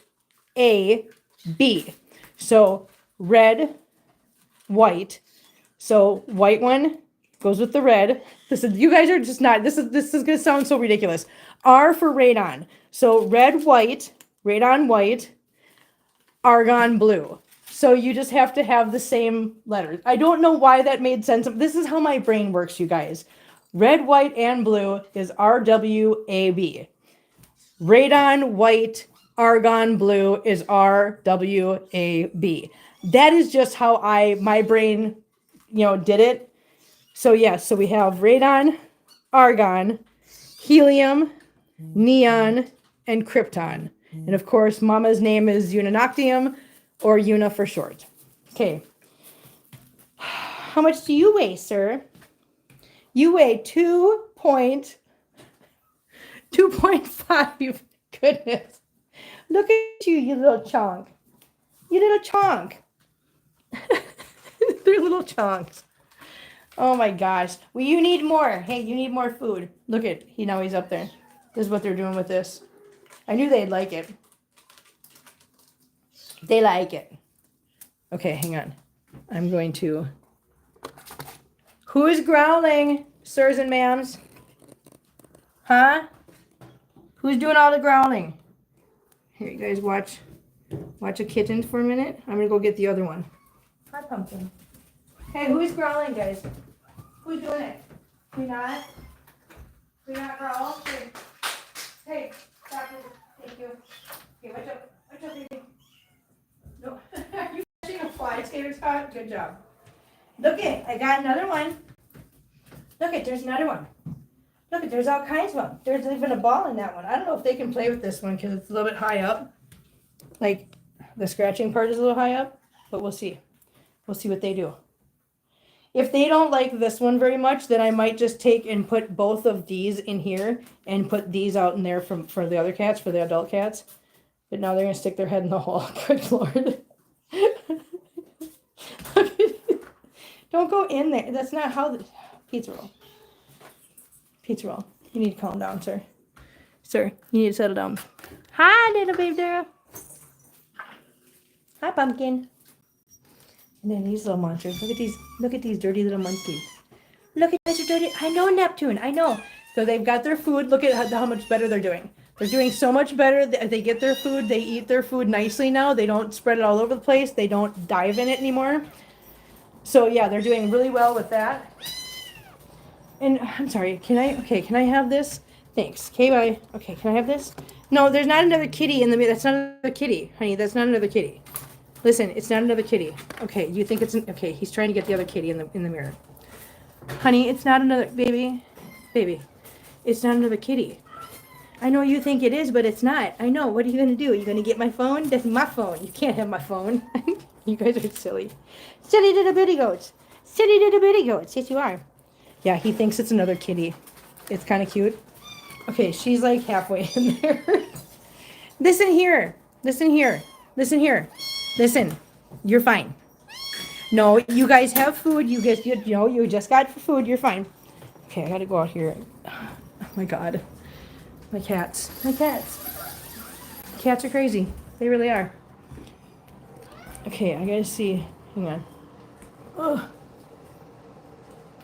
[SPEAKER 1] A, B. So red, white. So white one goes with the red. This is, you guys are just not, this is gonna sound so ridiculous. R for radon. So red, white, radon, white, argon, blue. So you just have to have the same letters. I don't know why that made sense. This is how my brain works, you guys. Red, white, and blue is RWAB. Radon, white, argon, blue is RWAB. That is just how my brain, did it. So yes, so we have radon, argon, helium, neon, and krypton. And of course, Mama's name is Unanoctium, or Una for short. Okay. How much do you weigh, sir? You weigh 2.5. Goodness. Look at you, you little chunk. You little chunk. They're little chunks. Oh my gosh. Well, you need more. Hey, you need more food. Look at, he's up there. This is what they're doing with this. I knew they'd like it. They like it. Okay, hang on. I'm going to... Who is growling, sirs and ma'ams? Huh? Who's doing all the growling? Here, you guys watch a kitten for a minute. I'm going to go get the other one. Hi, Pumpkin. Hey, who's growling, guys? Who's doing it? We not? We not growl? Hey, stop it. Thank you. Okay, watch out. Watch out, baby. No. Are you catching a fly, Skater Scott? Good job. Look it, I got another one. Look it, there's another one. Look it, there's all kinds of them. There's even a ball in that one. I don't know if they can play with this one because it's a little bit high up. Like, the scratching part is a little high up, but we'll see. We'll see what they do. If they don't like this one very much, then I might just take and put both of these in here and put these out in there for the other cats, for the adult cats. But now they're gonna stick their head in the hole. Good Lord. Don't go in there. That's not how the pizza roll. Pizza roll. You need to calm down, sir. Sir, you need to settle down. Hi, little baby girl. Hi, pumpkin. And then these little monsters. Look at these. Look at these dirty little monkeys. Look at these dirty. I know, Neptune. I know. So they've got their food. Look at how much better they're doing. They're doing so much better. They get their food. They eat their food nicely now. They don't spread it all over the place. They don't dive in it anymore. So yeah, they're doing really well with that. And I'm sorry. Can I have this? Thanks. Okay, bye. Okay, can I have this? No, there's not another kitty in the mirror. That's not another kitty, honey. That's not another kitty. Listen, it's not another kitty. Okay, you think it's okay? He's trying to get the other kitty in the mirror. Honey, it's not another baby. It's not another kitty. I know you think it is, but it's not. I know. What are you gonna do? Are you gonna get my phone? That's my phone. You can't have my phone. You guys are silly. Silly little bitty goats. Silly little bitty goats. Yes, you are. Yeah, he thinks it's another kitty. It's kind of cute. Okay, she's like halfway in there. Listen here. Listen here. Listen here. Listen. You're fine. No, you guys have food. You just got food. You're fine. Okay, I gotta go out here. Oh my God. My cats. My cats. Cats are crazy. They really are. Okay, I gotta see. Hang on. Oh.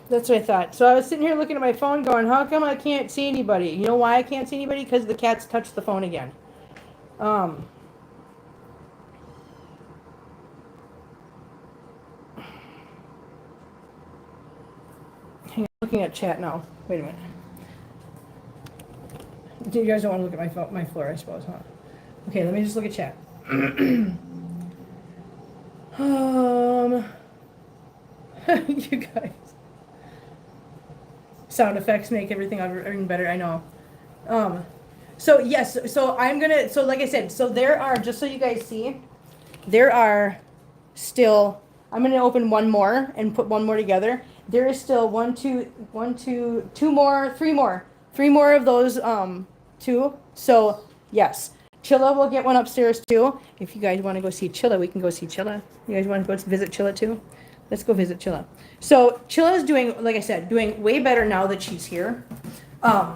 [SPEAKER 1] That's what I thought. So I was sitting here looking at my phone going, how come I can't see anybody? You know why I can't see anybody? Because the cats touched the phone again. Hang on, looking at chat now. Wait a minute. You guys don't want to look at my floor, I suppose, huh? Okay, let me just look at chat. You guys. Sound effects make everything better, I know. So yes, so I'm gonna, so like I said, so there are, just so you guys see, there are still, I'm gonna open one more and put one more together. There is still three more of those, two. So yes, Chilla will get one upstairs too. If you guys want to go see Chilla, we can go see Chilla. You guys want to go visit Chilla too? Let's go visit Chilla. So Chilla is doing, like I said, doing way better now that she's here. I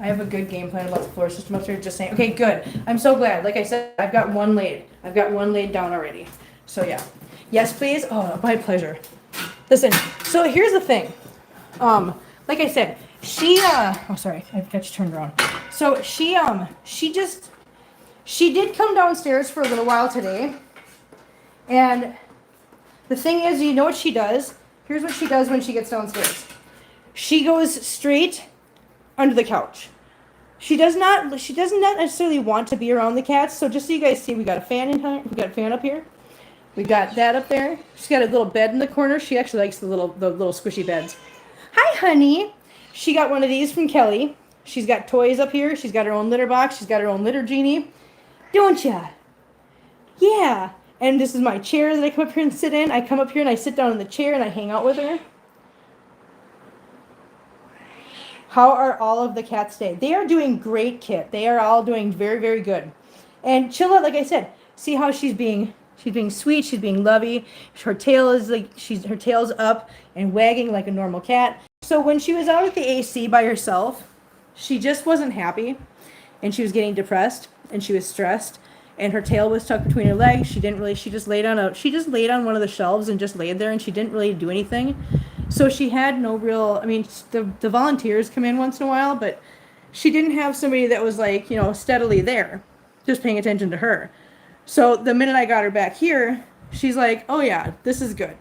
[SPEAKER 1] have a good game plan about the floor system upstairs. Just saying. Okay, good. I'm so glad. Like I said, I've got one laid. I've got one laid down already. So yeah. Yes, please. Oh, my pleasure. Listen. So here's the thing. Like I said, oh sorry, I've got you turned around. So she did come downstairs for a little while today. And the thing is, you know what she does? Here's what she does when she gets downstairs. She goes straight under the couch. She doesn't necessarily want to be around the cats. So just so you guys see, we got a fan in here. We got a fan up here. We got that up there. She's got a little bed in the corner. She actually likes the little squishy beds. Hi, honey. She got one of these from Kelly. She's got toys up here. She's got her own litter box. She's got her own litter genie. Don't ya? Yeah. And this is my chair that I come up here and sit in. I come up here and I sit down in the chair and I hang out with her. How are all of the cats today? They are doing great, Kit. They are all doing very, very good. And Chilla, like I said, see how she's being sweet. She's being lovey. Her tail is her tail's up and wagging like a normal cat. So when she was out at the AC by herself, she just wasn't happy, and she was getting depressed, and she was stressed, and her tail was tucked between her legs. She just laid on one of the shelves and just laid there, and she didn't really do anything. So she had no real, I mean, the volunteers come in once in a while, but she didn't have somebody that was steadily there, just paying attention to her. So the minute I got her back here, she's like, oh yeah, this is good.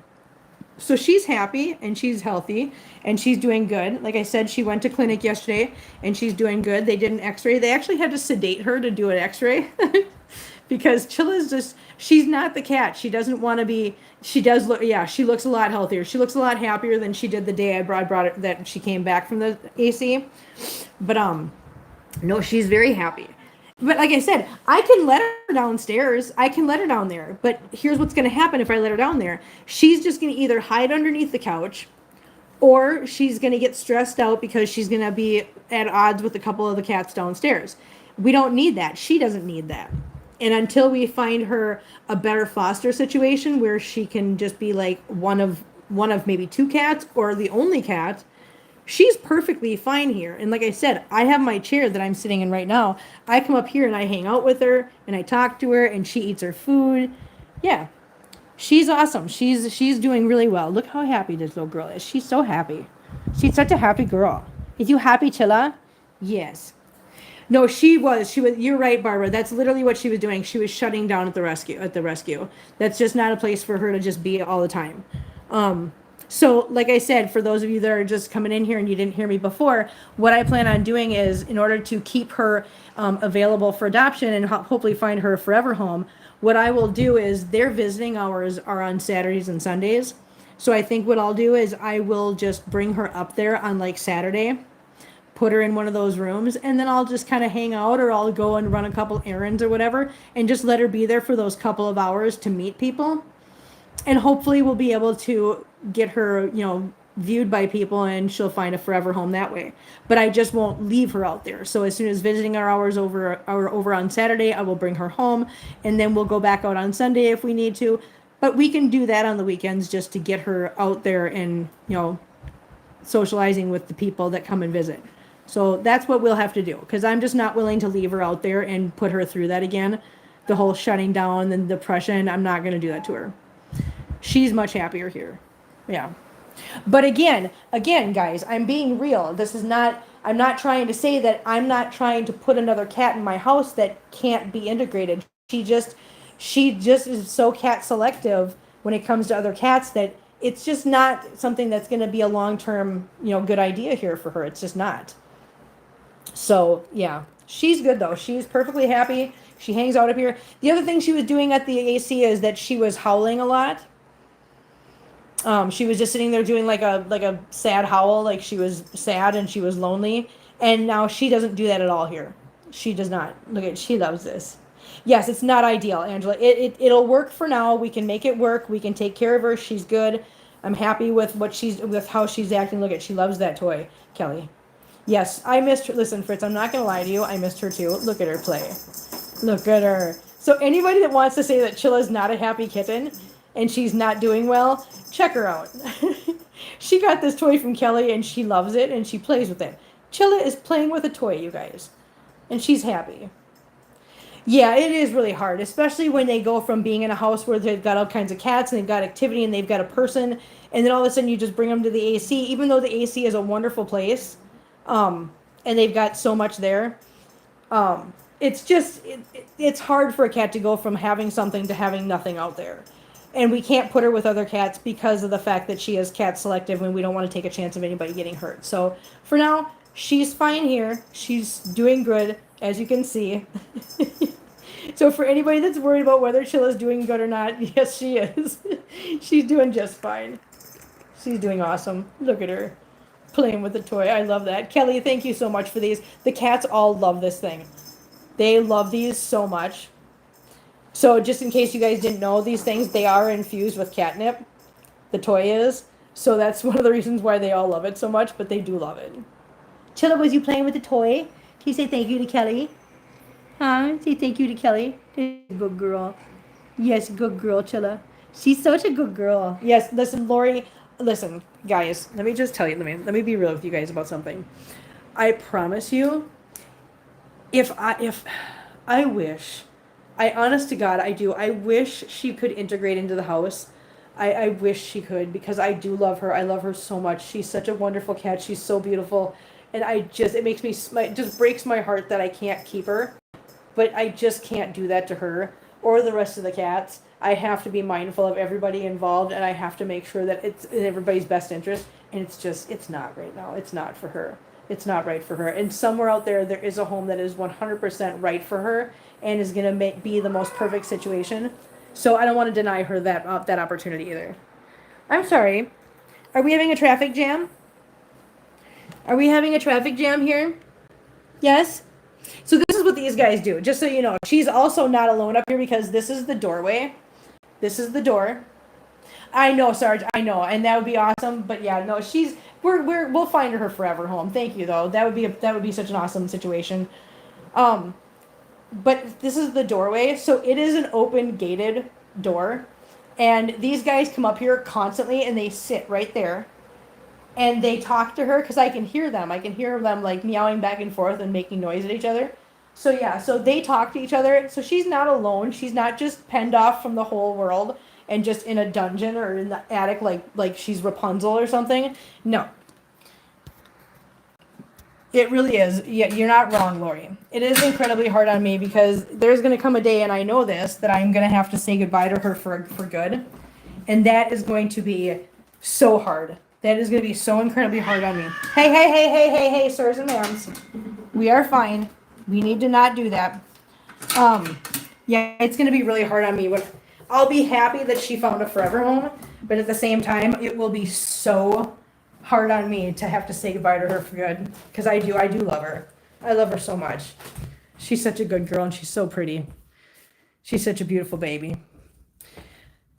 [SPEAKER 1] So she's happy and she's healthy and she's doing good. Like I said, she went to clinic yesterday and she's doing good. They did an x-ray. They actually had to sedate her to do an x-ray because Chilla's she's not the cat. She doesn't want to be, she looks a lot healthier. She looks a lot happier than she did the day I brought her, that she came back from the AC. But no, she's very happy. But like I said, I can let her downstairs. I can let her down there. But here's what's going to happen if I let her down there. She's just going to either hide underneath the couch, or she's going to get stressed out because she's going to be at odds with a couple of the cats downstairs. We don't need that. She doesn't need that. And until we find her a better foster situation where she can just be like one of maybe two cats or the only cat, she's perfectly fine here. And like I said, I have my chair that I'm sitting in right now. I come up here and I hang out with her and I talk to her and she eats her food. Yeah. She's awesome. She's doing really well. Look how happy this little girl is. She's so happy. She's such a happy girl. Is you happy, Chilla? Yes. No, she was. You're right, Barbara. That's literally what she was doing. She was shutting down at the rescue. That's just not a place for her to just be all the time. So, like I said, for those of you that are just coming in here and you didn't hear me before, what I plan on doing is, in order to keep her available for adoption and hopefully find her a forever home, what I will do is their visiting hours are on Saturdays and Sundays. So I think what I'll do is I will just bring her up there on like Saturday, put her in one of those rooms, and then I'll just kind of hang out, or I'll go and run a couple errands or whatever, and just let her be there for those couple of hours to meet people. And hopefully we'll be able to get her, viewed by people, and she'll find a forever home that way. But I just won't leave her out there. So as soon as visiting our hours are over on Saturday, I will bring her home, and then we'll go back out on Sunday if we need to. But we can do that on the weekends just to get her out there and, socializing with the people that come and visit. So that's what we'll have to do, because I'm just not willing to leave her out there and put her through that again. The whole shutting down and depression, I'm not going to do that to her. She's much happier here. Yeah. But again, guys, I'm being real. I'm not trying to say that I'm not trying to put another cat in my house that can't be integrated. She just is so cat selective when it comes to other cats that it's just not something that's going to be a long-term, good idea here for her. It's just not. So, yeah. She's good, though. She's perfectly happy. She hangs out up here. The other thing she was doing at the AC is that she was howling a lot. She was just sitting there doing like a sad howl, like she was sad and she was lonely. And now she doesn't do that at all here. She does not. She loves this. Yes, it's not ideal, Angela. It'll work for now. We can make it work. We can take care of her. She's good. I'm happy with how she's acting. She loves that toy, Kelly. Yes, I missed her. Listen, Fritz, I'm not going to lie to you. I missed her too. Look at her play. Look at her. So anybody that wants to say that Chilla's not a happy kitten and she's not doing well, check her out. She got this toy from Kelly and she loves it and she plays with it. Chilla is playing with a toy, you guys. And she's happy. Yeah, it is really hard, especially when they go from being in a house where they've got all kinds of cats and they've got activity and they've got a person, and then all of a sudden you just bring them to the AC, even though the AC is a wonderful place, and they've got so much there. It's just, it's hard for a cat to go from having something to having nothing out there. And we can't put her with other cats because of the fact that she is cat selective and we don't want to take a chance of anybody getting hurt. So for now, she's fine here. She's doing good, as you can see. So for anybody that's worried about whether Chilla's doing good or not, yes, she is. She's doing just fine. She's doing awesome. Look at her playing with the toy. I love that. Kelly, thank you so much for these. The cats all love this thing. They love these so much. So just in case you guys didn't know, these things, they are infused with catnip. The toy is. So that's one of the reasons why they all love it so much, but they do love it. Chilla, was you playing with the toy? Can you say thank you to Kelly? Huh? Say thank you to Kelly. Good girl. Yes, good girl, Chilla. She's such a good girl. Yes, listen, Lori. Listen, guys. Let me just tell you. Let me be real with you guys about something. I promise you, if I wish, honest to God, I do. I wish she could integrate into the house. I wish she could, because I do love her. I love her so much. She's such a wonderful cat. She's so beautiful. And it makes me, it just breaks my heart that I can't keep her. But I just can't do that to her or the rest of the cats. I have to be mindful of everybody involved, and I have to make sure that it's in everybody's best interest. And it's not right now. It's not for her. It's not right for her. And somewhere out there is a home that is 100% right for her and is going to be the most perfect situation. So I don't want to deny her that opportunity either. I'm sorry. Are we having a traffic jam? Are we having a traffic jam here? Yes? So this is is what these guys do. Just so you know, she's also not alone up here because this is the doorway. This is the door. I know, Sarge. I know, and that would be awesome. But yeah, no, we'll find her forever home. Thank you, though. That would be such an awesome situation. But this is the doorway, so it is an open gated door, and these guys come up here constantly, and they sit right there, and they talk to her because I can hear them. I can hear them like meowing back and forth and making noise at each other. So yeah, so they talk to each other. So she's not alone. She's not just penned off from the whole world and just in a dungeon or in the attic like she's Rapunzel or something. No. It really is. Yeah, you're not wrong, Lori. It is incredibly hard on me because there's going to come a day, and I know this, that I'm going to have to say goodbye to her for good. And that is going to be so hard. That is going to be so incredibly hard on me. Hey, sirs and ma'ams. We are fine. We need to not do that. Yeah, it's going to be really hard on me. I'll be happy that she found a forever home, but at the same time, it will be so hard on me to have to say goodbye to her for good, because I do love her. I love her so much. She's such a good girl, and she's so pretty. She's such a beautiful baby.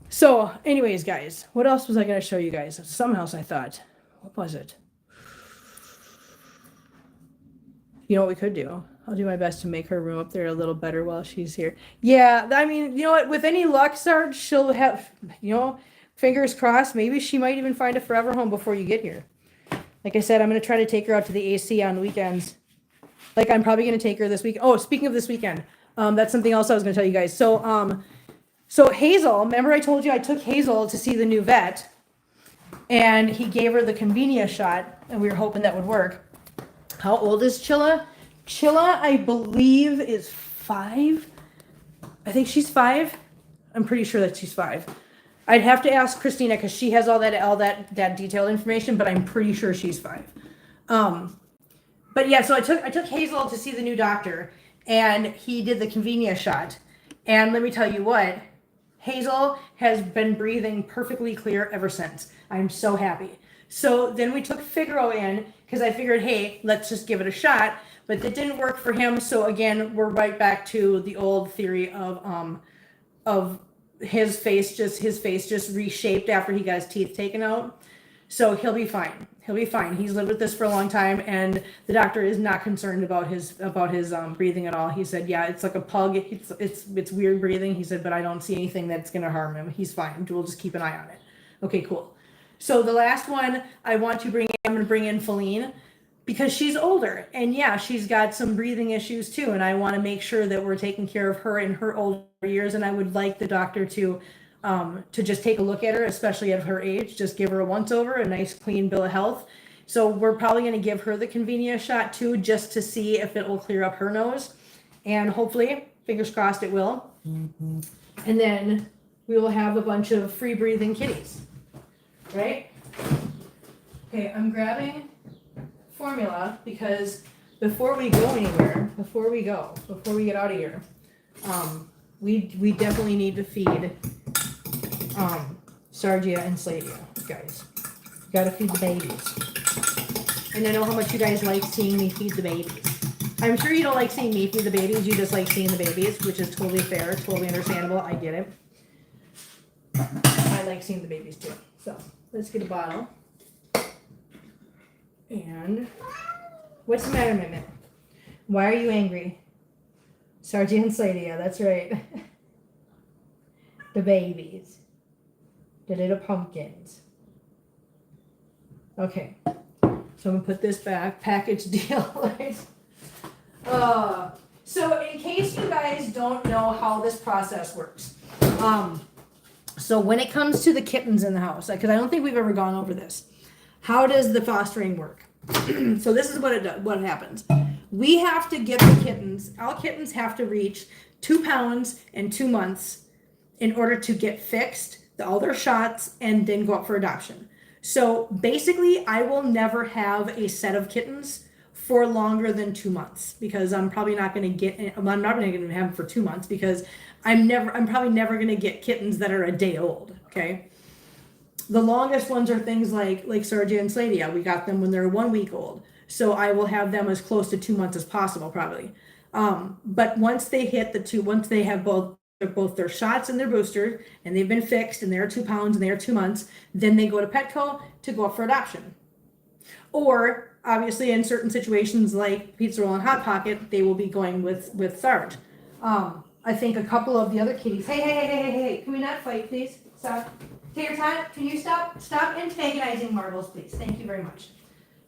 [SPEAKER 1] So anyways, guys, what else was I going to show you guys? Something else I thought. What was it? You know what we could do? I'll do my best to make her room up there a little better while she's here. Yeah, I mean, you know what? With any luck, Sarge, she'll have, fingers crossed, maybe she might even find a forever home before you get here. Like I said, I'm going to try to take her out to the AC on weekends. Like, I'm probably going to take her this week. Oh, speaking of this weekend, that's something else I was going to tell you guys. So Hazel, remember I told you I took Hazel to see the new vet, and he gave her the convenia shot, and we were hoping that would work. How old is Chilla? Chilla, I believe, is 5. I think she's 5. I'm pretty sure that she's 5. I'd have to ask Christina because she has all that detailed information, but I'm pretty sure she's 5. But yeah, so I took Hazel to see the new doctor, and he did the convenia shot. And let me tell you what, Hazel has been breathing perfectly clear ever since. I'm so happy. So then we took Figaro in because I figured, hey, let's just give it a shot. But that didn't work for him. So again, we're right back to the old theory of his face just reshaped after he got his teeth taken out. So he'll be fine. He'll be fine. He's lived with this for a long time, and the doctor is not concerned about his breathing at all. He said, yeah, it's like a pug. It's weird breathing. He said, but I don't see anything that's going to harm him. He's fine. We'll just keep an eye on it. Okay, cool. So the last one I'm going to bring in Feline, because she's older, and yeah, she's got some breathing issues too, and I want to make sure that we're taking care of her in her older years, and I would like the doctor to just take a look at her, especially at her age, just give her a once over, a nice clean bill of health. So we're probably going to give her the convenia shot too, just to see if it will clear up her nose, and hopefully, fingers crossed, it will. Mm-hmm. And then we will have a bunch of free breathing kitties, right? Okay, I'm grabbing formula because before we go anywhere, before we get out of here, we definitely need to feed Sargia and Sladia, guys. You gotta feed the babies. And I know how much you guys like seeing me feed the babies. I'm sure you don't like seeing me feed the babies, you just like seeing the babies, which is totally fair, totally understandable, I get it. I like seeing the babies too. So let's get a bottle. And what's the matter, Mimit? Why are you angry? Sargia and Sladia, that's right. The babies. The little pumpkins. Okay. So I'm going to put this back. Package deal. So in case you guys don't know how this process works. So when it comes to the kittens in the house, because I don't think we've ever gone over this. How does the fostering work? So this is what happens. We have to get the kittens, all kittens have to reach 2 pounds in 2 months in order to get fixed, all their shots, and then go up for adoption. So basically, I will never have a set of kittens for longer than 2 months because I'm probably not going to I'm not going to have them for 2 months because I'm probably never going to get kittens that are a day old, okay? The longest ones are things like Sargia and Sladia. We got them when they're 1 week old. So I will have them as close to 2 months as possible, probably. But once they hit once they have both their shots and their booster, and they've been fixed, and they're 2 pounds and they're 2 months, then they go to Petco to go up for adoption. Or obviously, in certain situations like Pizza Roll and Hot Pocket, they will be going with Sarge. I think a couple of the other kitties. Hey! Can we not fight, please? Stop. Tater Tot, can you stop antagonizing Marbles, please? Thank you very much.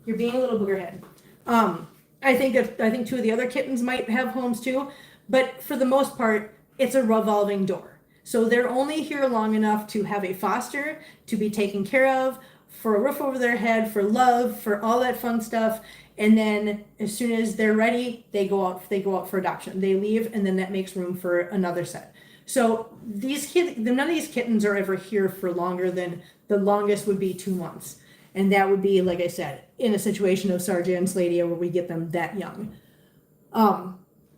[SPEAKER 1] You're being a little boogerhead. I think two of the other kittens might have homes too, but for the most part, it's a revolving door. So they're only here long enough to have a foster, to be taken care of, for a roof over their head, for love, for all that fun stuff. And then as soon as they're ready, they go out for adoption. They leave, and then that makes room for another set. So none of these kittens are ever here for longer than the longest would be 2 months. And that would be, like I said, in a situation of Sarja and Sladia where we get them that young.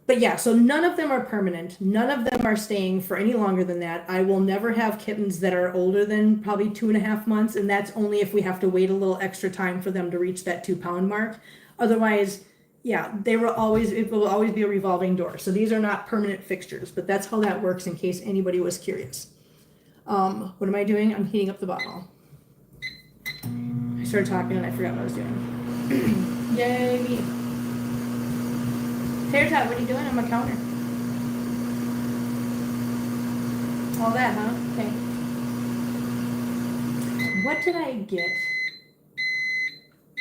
[SPEAKER 1] But yeah, so none of them are permanent. None of them are staying for any longer than that. I will never have kittens that are older than probably 2.5 months, and that's only if we have to wait a little extra time for them to reach that 2-pound mark. Otherwise, yeah, it will always be a revolving door. So these are not permanent fixtures, but that's how that works in case anybody was curious. What am I doing? I'm heating up the bottle. I started talking and I forgot what I was doing. Yay, me. Tater Tot, what are you doing on my counter? All that, huh? Okay. What did I get?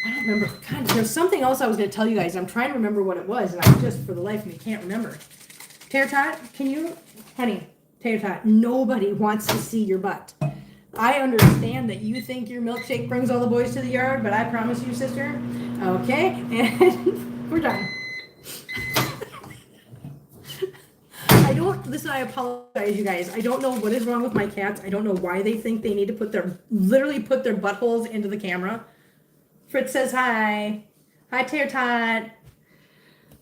[SPEAKER 1] I don't remember. God, there's something else I was going to tell you guys. I'm trying to remember what it was, and I just, for the life of me, can't remember. Tater Tot, can you? Honey, Tater Tot, nobody wants to see your butt. I understand that you think your milkshake brings all the boys to the yard, but I promise you, sister. Okay, and we're done. I apologize, you guys. I don't know what is wrong with my cats. I don't know why they think they need to literally put their buttholes into the camera. Fritz says hi. Hi, Tater Tot.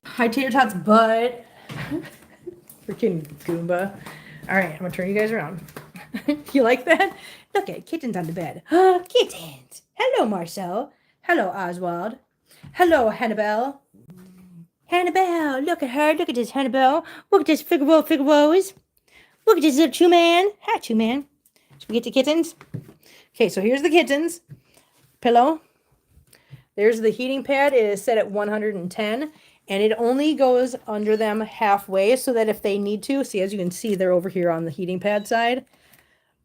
[SPEAKER 1] Hi, Tater Tot's butt. Freaking Goomba. All right, I'm going to turn you guys around. You like that? Look at kittens on the bed. Kittens. Hello, Marcel. Hello, Oswald. Hello, Hannibal. Hannibal, look at her. Look at this, Hannibal. Look at this Figaro's. Look at this little two-man. Hi, two-man. Should we get the kittens? Okay, so here's the kittens. Pillow. There's the heating pad. It is set at 110, and it only goes under them halfway so that if they need to, see, as you can see, they're over here on the heating pad side.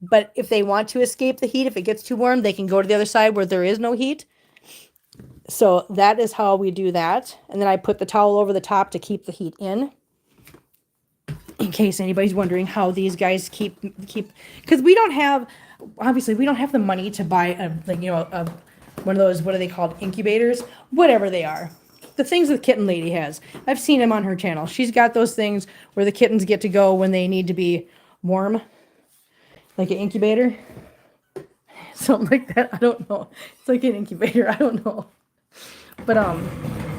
[SPEAKER 1] But if they want to escape the heat, if it gets too warm, they can go to the other side where there is no heat. So that is how we do that. And then I put the towel over the top to keep the heat in case anybody's wondering how these guys keep, because we don't have the money to buy one of those, what are they called? Incubators, whatever they are. The things that Kitten Lady has. I've seen them on her channel. She's got those things where the kittens get to go when they need to be warm, like an incubator. Something like that. I don't know. It's like an incubator. I don't know. But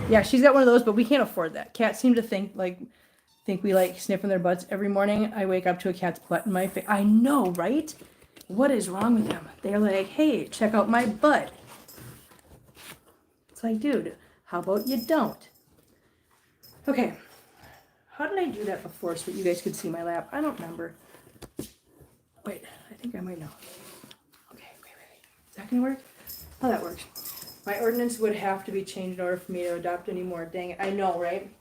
[SPEAKER 1] yeah, she's got one of those, but we can't afford that. Cats seem to think we like sniffing their butts every morning. I wake up to a cat's butt in my face. I know, right? What is wrong with them? They're like, hey, check out my butt. It's like, dude, how about you don't? Okay. How did I do that before so that you guys could see my lap? I don't remember. Wait, I think I might know. Okay, wait. Is that gonna work? Oh, that works. My ordinance would have to be changed in order for me to adopt anymore. Dang it. I know, right?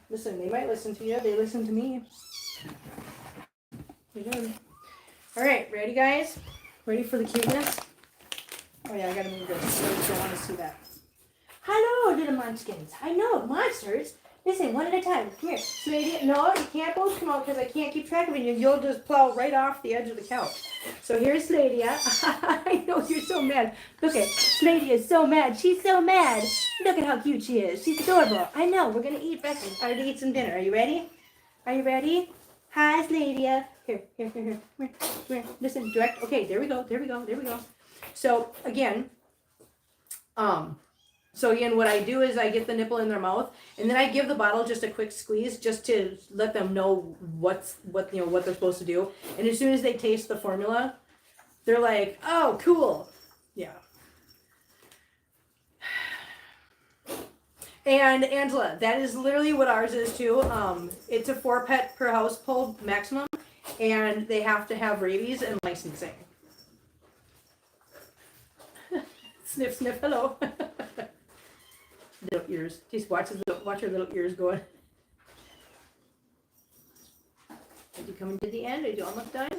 [SPEAKER 1] Listen, they might listen to you. They listen to me. They do. All right, ready, guys? Ready for the cuteness? Oh, yeah, I gotta move this. I don't want to see that. Hello, little munchkins. I know, monsters. Listen, one at a time. Come here. Sweetie. No, you can't both come out because I can't keep track of you. You'll just plow right off the edge of the couch. So here's Sladia. I know you're so mad. Look at Sladia is so mad. She's so mad. Look at how cute she is. She's adorable. I know. We're going to eat breakfast. Or to eat some dinner. Are you ready? Are you ready? Hi, Sladia. Here. Come here. Listen, direct. Okay, there we go. So, again, what I do is I get the nipple in their mouth, and then I give the bottle just a quick squeeze just to let them know what they're supposed to do. And as soon as they taste the formula, they're like, "Oh, cool." Yeah. And Angela, that is literally what ours is too. It's a 4 pet per household maximum, and they have to have rabies and licensing. Sniff, sniff, hello. Little ears. Just watch her little ears going. Did you come to the end? Are you almost done?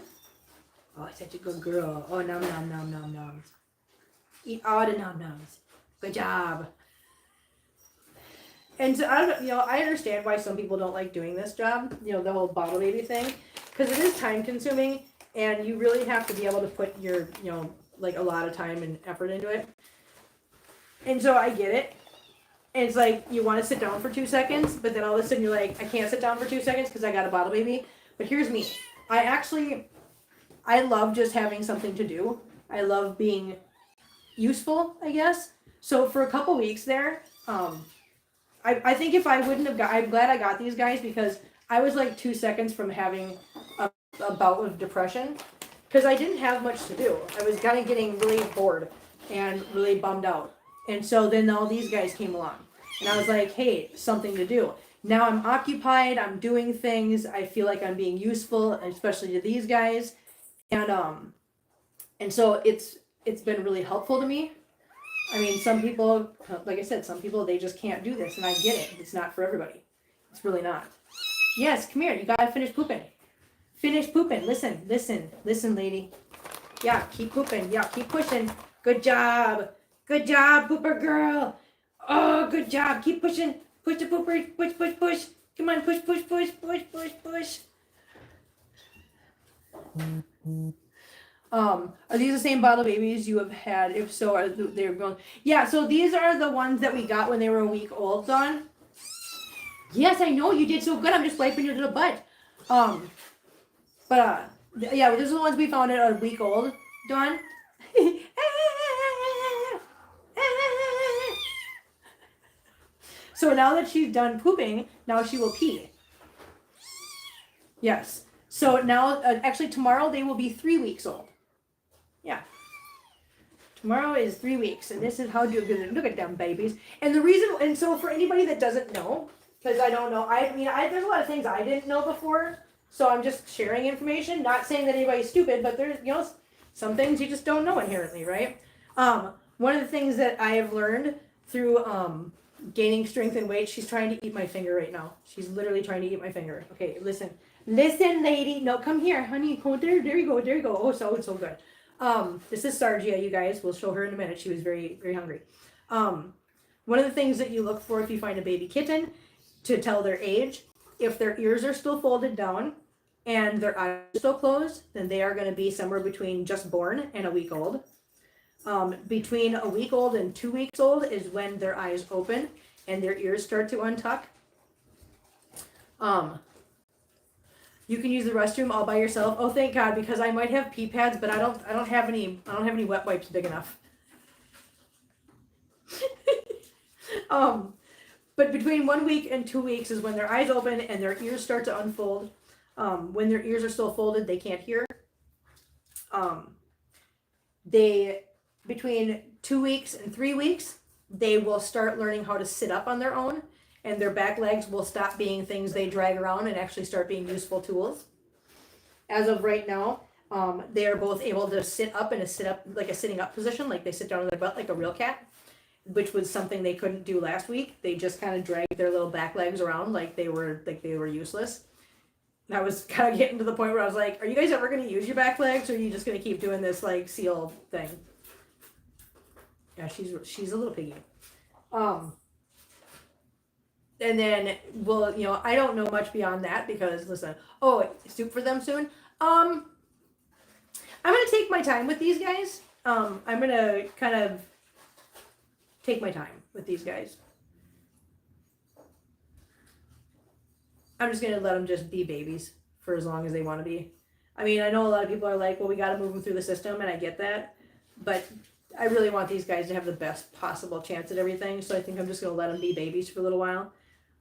[SPEAKER 1] Oh, such a good girl. Oh, nom nom nom nom noms. Eat all the nom noms. Good job. And so I understand why some people don't like doing this job. The whole bottle baby thing, because it is time consuming, and you really have to be able to put your like a lot of time and effort into it. And so I get it. And it's like you want to sit down for 2 seconds, but then all of a sudden you're like, I can't sit down for 2 seconds because I got a bottle baby. But here's me. I love just having something to do. I love being useful, I guess. So for a couple weeks there, I think if I wouldn't have I'm glad I got these guys, because I was like 2 seconds from having a bout of depression, because I didn't have much to do. I was kind of getting really bored and really bummed out. And so then all these guys came along, and I was like, hey, something to do. Now I'm occupied, I'm doing things, I feel like I'm being useful, especially to these guys. And so it's been really helpful to me. I mean, some people, like I said, some people, they just can't do this, and I get it. It's not for everybody. It's really not. Yes, come here. You gotta finish pooping. Finish pooping. Listen, lady. Yeah, keep pooping. Yeah, keep pushing. Good job. Good job, pooper girl. Oh, good job. Keep pushing. Push the pooper. Push, push, push. Come on, push, push, push, push, push, push. Are these the same bottle babies you have had? If so, are they're going? Yeah, so these are the ones that we got when they were a week old, Dawn. Yes, I know you did so good. I'm just wiping your little butt. Yeah, these are the ones we found at a week old, Dawn. So now that she's done pooping, now she will pee. Yes. So now, actually tomorrow they will be 3 weeks old. Yeah. Tomorrow is 3 weeks, and this is how you're gonna look at them babies. And the reason, and so for anybody that doesn't know, because I don't know, I mean, there's a lot of things I didn't know before, so I'm just sharing information. Not saying that anybody's stupid, but there's some things you just don't know inherently, right? One of the things that I have learned through gaining strength and weight, she's trying to eat my finger right now. She's literally trying to eat my finger. Okay, listen, lady. No, come here, honey. Oh, there you go. Oh, so good. This is Sargia, you guys. We'll show her in a minute. She was very, very hungry. One of the things that you look for if you find a baby kitten to tell their age, if their ears are still folded down and their eyes are still closed, then they are going to be somewhere between just born and a week old. Between a week old and 2 weeks old is when their eyes open and their ears start to untuck. You can use the restroom all by yourself. Oh, thank God, because I might have pee pads, but I don't have any wet wipes big enough. But between 1 week and 2 weeks is when their eyes open and their ears start to unfold. When their ears are still folded, they can't hear. Between 2 weeks and 3 weeks, they will start learning how to sit up on their own, and their back legs will stop being things they drag around and actually start being useful tools. As of right now, they are both able to sit up in a sitting up position, like they sit down on their butt like a real cat, which was something they couldn't do last week. They just kind of dragged their little back legs around like they were useless. And I was kind of getting to the point where I was like, are you guys ever going to use your back legs, or are you just going to keep doing this like seal thing? Yeah, she's a little piggy. And then I don't know much beyond that, because listen, soup for them soon. I'm gonna take my time with these guys. I'm gonna kind of take my time with these guys. I'm just gonna let them just be babies for as long as they want to be. I mean, I know a lot of people are like, well, we got to move them through the system, and I get that, but I really want these guys to have the best possible chance at everything, so I think I'm just going to let them be babies for a little while.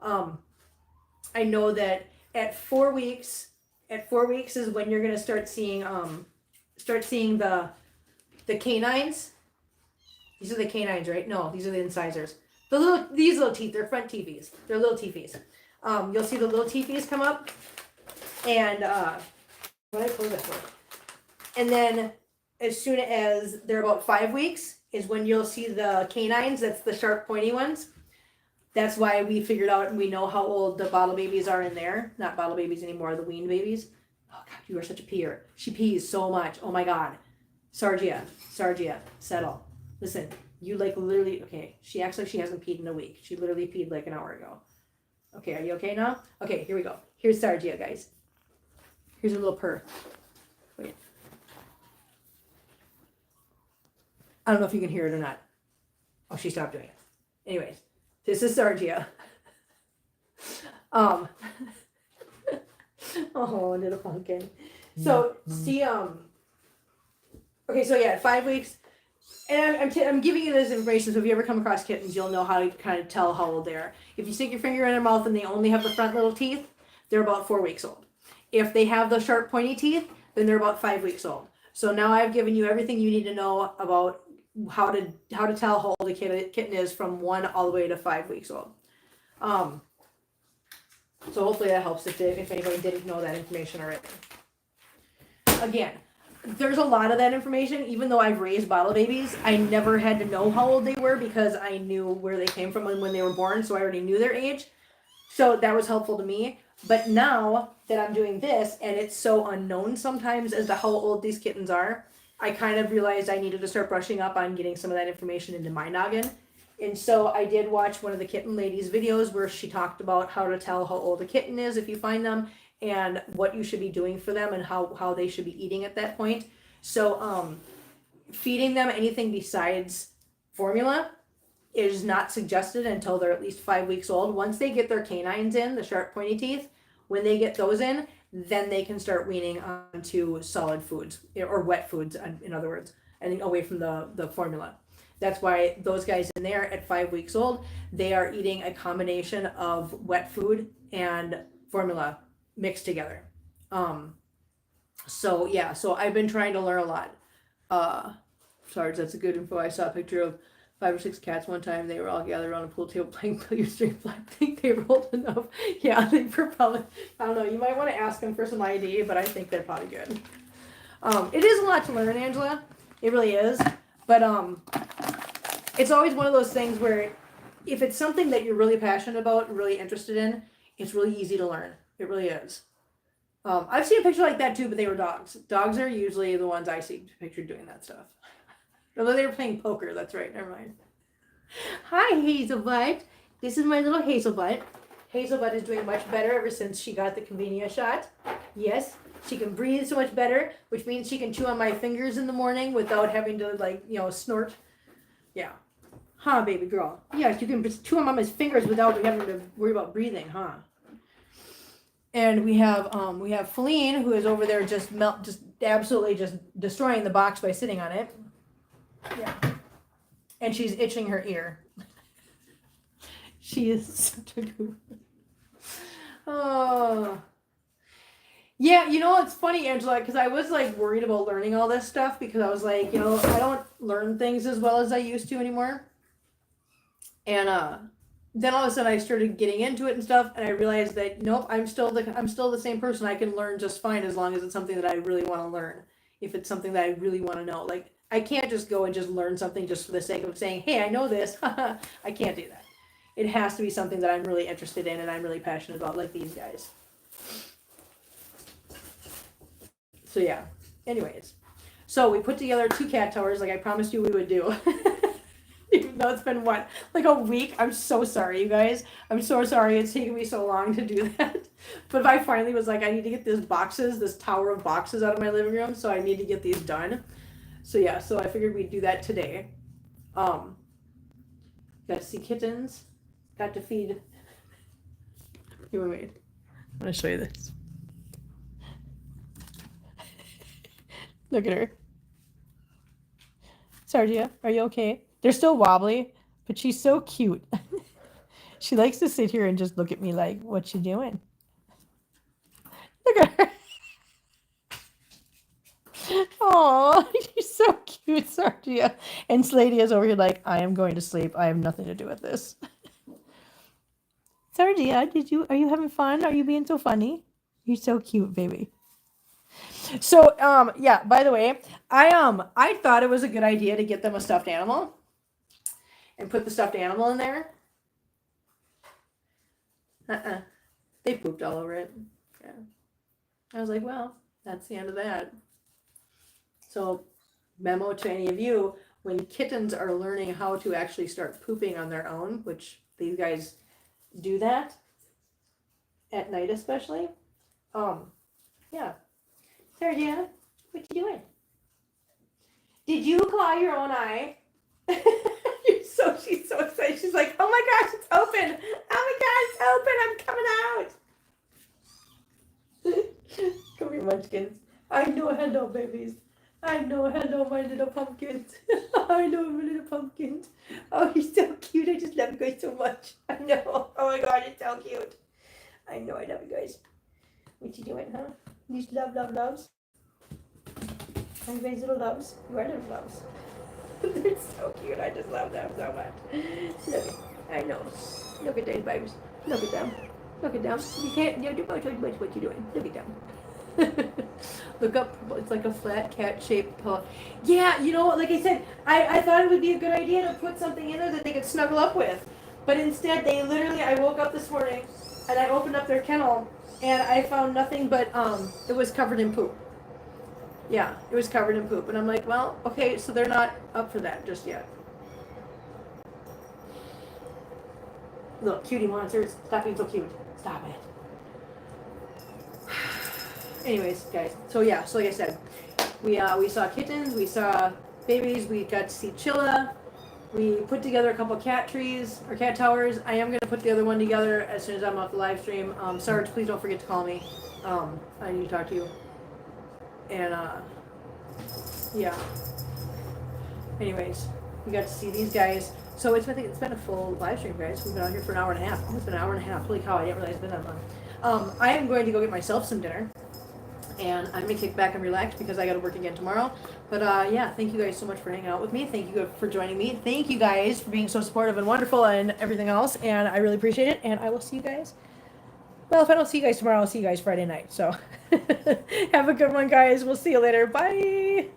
[SPEAKER 1] I know that at 4 weeks is when you're going to start seeing the canines. These are the canines, right? No, these are the incisors. These little teeth, they're front teethies. They're little teethies. You'll see the little teethies come up, and what did I close that for? And then as soon as they're about 5 weeks is when you'll see the canines. That's the sharp, pointy ones. That's why we figured out and we know how old the bottle babies are in there. Not bottle babies anymore, the weaned babies. Oh God, you are such a peer. She pees so much. Oh my God. Sargia, settle. Listen, you like literally, okay, she acts like she hasn't peed in a week. She literally peed like an hour ago. Okay, are you okay now? Okay, here we go. Here's Sargia, guys. Here's a little purr. Wait. I don't know if you can hear it or not. Oh, she stopped doing it. Anyways, this is Sargia. Oh, little pumpkin. So, see, okay, so yeah, 5 weeks. And I'm giving you this information, so if you ever come across kittens, you'll know how to kind of tell how old they are. If you stick your finger in their mouth and they only have the front little teeth, they're about 4 weeks old. If they have the sharp pointy teeth, then they're about 5 weeks old. So now I've given you everything you need to know about how to tell how old a kitten is from 1 all the way to 5 weeks old. So hopefully that helps if anybody didn't know that information already. Again, there's a lot of that information. Even though I've raised bottle babies, I never had to know how old they were because I knew where they came from when they were born, so I already knew their age. So that was helpful to me. But now that I'm doing this, and it's so unknown sometimes as to how old these kittens are, I kind of realized I needed to start brushing up on getting some of that information into my noggin. And so I did watch one of the kitten ladies' videos where she talked about how to tell how old a kitten is if you find them, and what you should be doing for them and how they should be eating at that point. So feeding them anything besides formula is not suggested until they're at least 5 weeks old. Once they get their canines in, the sharp pointy teeth, when they get those in, then they can start weaning onto solid foods, or wet foods, in other words, and away from the formula. That's why those guys in there at 5 weeks old, they are eating a combination of wet food and formula mixed together. So yeah, so I've been trying to learn a lot. Sorry, that's a good info. I saw a picture of 5 or 6 cats one time. They were all gathered around a pool table playing billiards during black. I think they rolled enough. Yeah, they were probably, I don't know, you might want to ask them for some ID, but I think they're probably good. It is a lot to learn, Angela. It really is. But it's always one of those things where if it's something that you're really passionate about, really interested in, it's really easy to learn. It really is. I've seen a picture like that too, but they were dogs. Dogs are usually the ones I see pictured doing that stuff. Although they were playing poker, that's right, never mind. Hi, Hazelbutt. This is my little Hazelbutt. Hazelbutt is doing much better ever since she got the convenient shot. Yes, she can breathe so much better, which means she can chew on my fingers in the morning without having to, snort. Yeah. Huh, baby girl? Yes, you can chew on Mama's fingers without having to worry about breathing, huh? And we have Feline, who is over there just absolutely just destroying the box by sitting on it. Yeah. And she's itching her ear. She is such a goof. Oh. Yeah, it's funny, Angela, because I was worried about learning all this stuff because I was like, I don't learn things as well as I used to anymore. And then all of a sudden I started getting into it and stuff, and I realized that nope, I'm still the same person. I can learn just fine as long as it's something that I really want to learn. If it's something that I really want to know, I can't just go and just learn something just for the sake of saying, hey, I know this. I can't do that. It has to be something that I'm really interested in and I'm really passionate about, like these guys. So yeah. Anyways, so we put together 2 cat towers like I promised you we would do. Even though it's been a week. I'm so sorry, you guys. I'm so sorry it's taken me so long to do that. But I finally was like, I need to get this tower of boxes out of my living room, so I need to get these done. So yeah, so I figured we'd do that today. Got to see kittens. Got to feed. Wait. I'm gonna show you this. Look at her. Sargia, are you okay? They're still wobbly, but she's so cute. She likes to sit here and just look at me like, what you doing? Look at her. Oh, She's so cute, Sardia. And Slady is over here like, I am going to sleep. I have nothing to do with this. Sardia, are you having fun? Are you being so funny? You're so cute, baby. So, yeah, by the way, I thought it was a good idea to get them a stuffed animal and put the stuffed animal in there. They pooped all over it. Yeah. I was like, well, that's the end of that. So, memo to any of you, when kittens are learning how to actually start pooping on their own, which these guys do that at night especially. Yeah. Sardia, what you doing? Did you claw your own eye? She's so excited. She's like, oh my gosh, it's open. Oh my god, it's open. I'm coming out. Come here, munchkins. I know, hello, babies. I know, hello, my little pumpkins. I know, my little pumpkins. Oh, you're so cute. I just love you guys so much. I know. Oh my god, it's so cute. I know, I love you guys. What you doing, huh? You just loves? Are you guys little loves? You are little loves. They're so cute. I just love them so much. Look, I know. Look at these babes. Look at them. Look at them. You can't do much what you're doing. Look at them. Look up. It's like a flat cat-shaped pillow. Yeah, you know, like I said, I thought it would be a good idea to put something in there that they could snuggle up with. But instead, they literally, I woke up this morning and I opened up their kennel and I found nothing but it was covered in poop. Yeah, it was covered in poop. And I'm like, well, okay, so they're not up for that just yet. Little cutie monsters. Stop being so cute. Stop it. Anyways, guys. So yeah, so like I said, we saw kittens, we saw babies, we got to see Chilla. We put together a couple cat trees or cat towers. I am going to put the other one together as soon as I'm off the live stream. Sarge, please don't forget to call me. I need to talk to you. And yeah. Anyways, we got to see these guys. So it's been a full live stream, guys. We've been out here for an hour and a half. It's been an hour and a half. Holy cow! I didn't realize it's been that long. I am going to go get myself some dinner, and I'm gonna kick back and relax because I got to work again tomorrow. But yeah, thank you guys so much for hanging out with me. Thank you for joining me. Thank you guys for being so supportive and wonderful and everything else. And I really appreciate it. And I will see you guys. Well, if I don't see you guys tomorrow, I'll see you guys Friday night. So have a good one, guys. We'll see you later. Bye.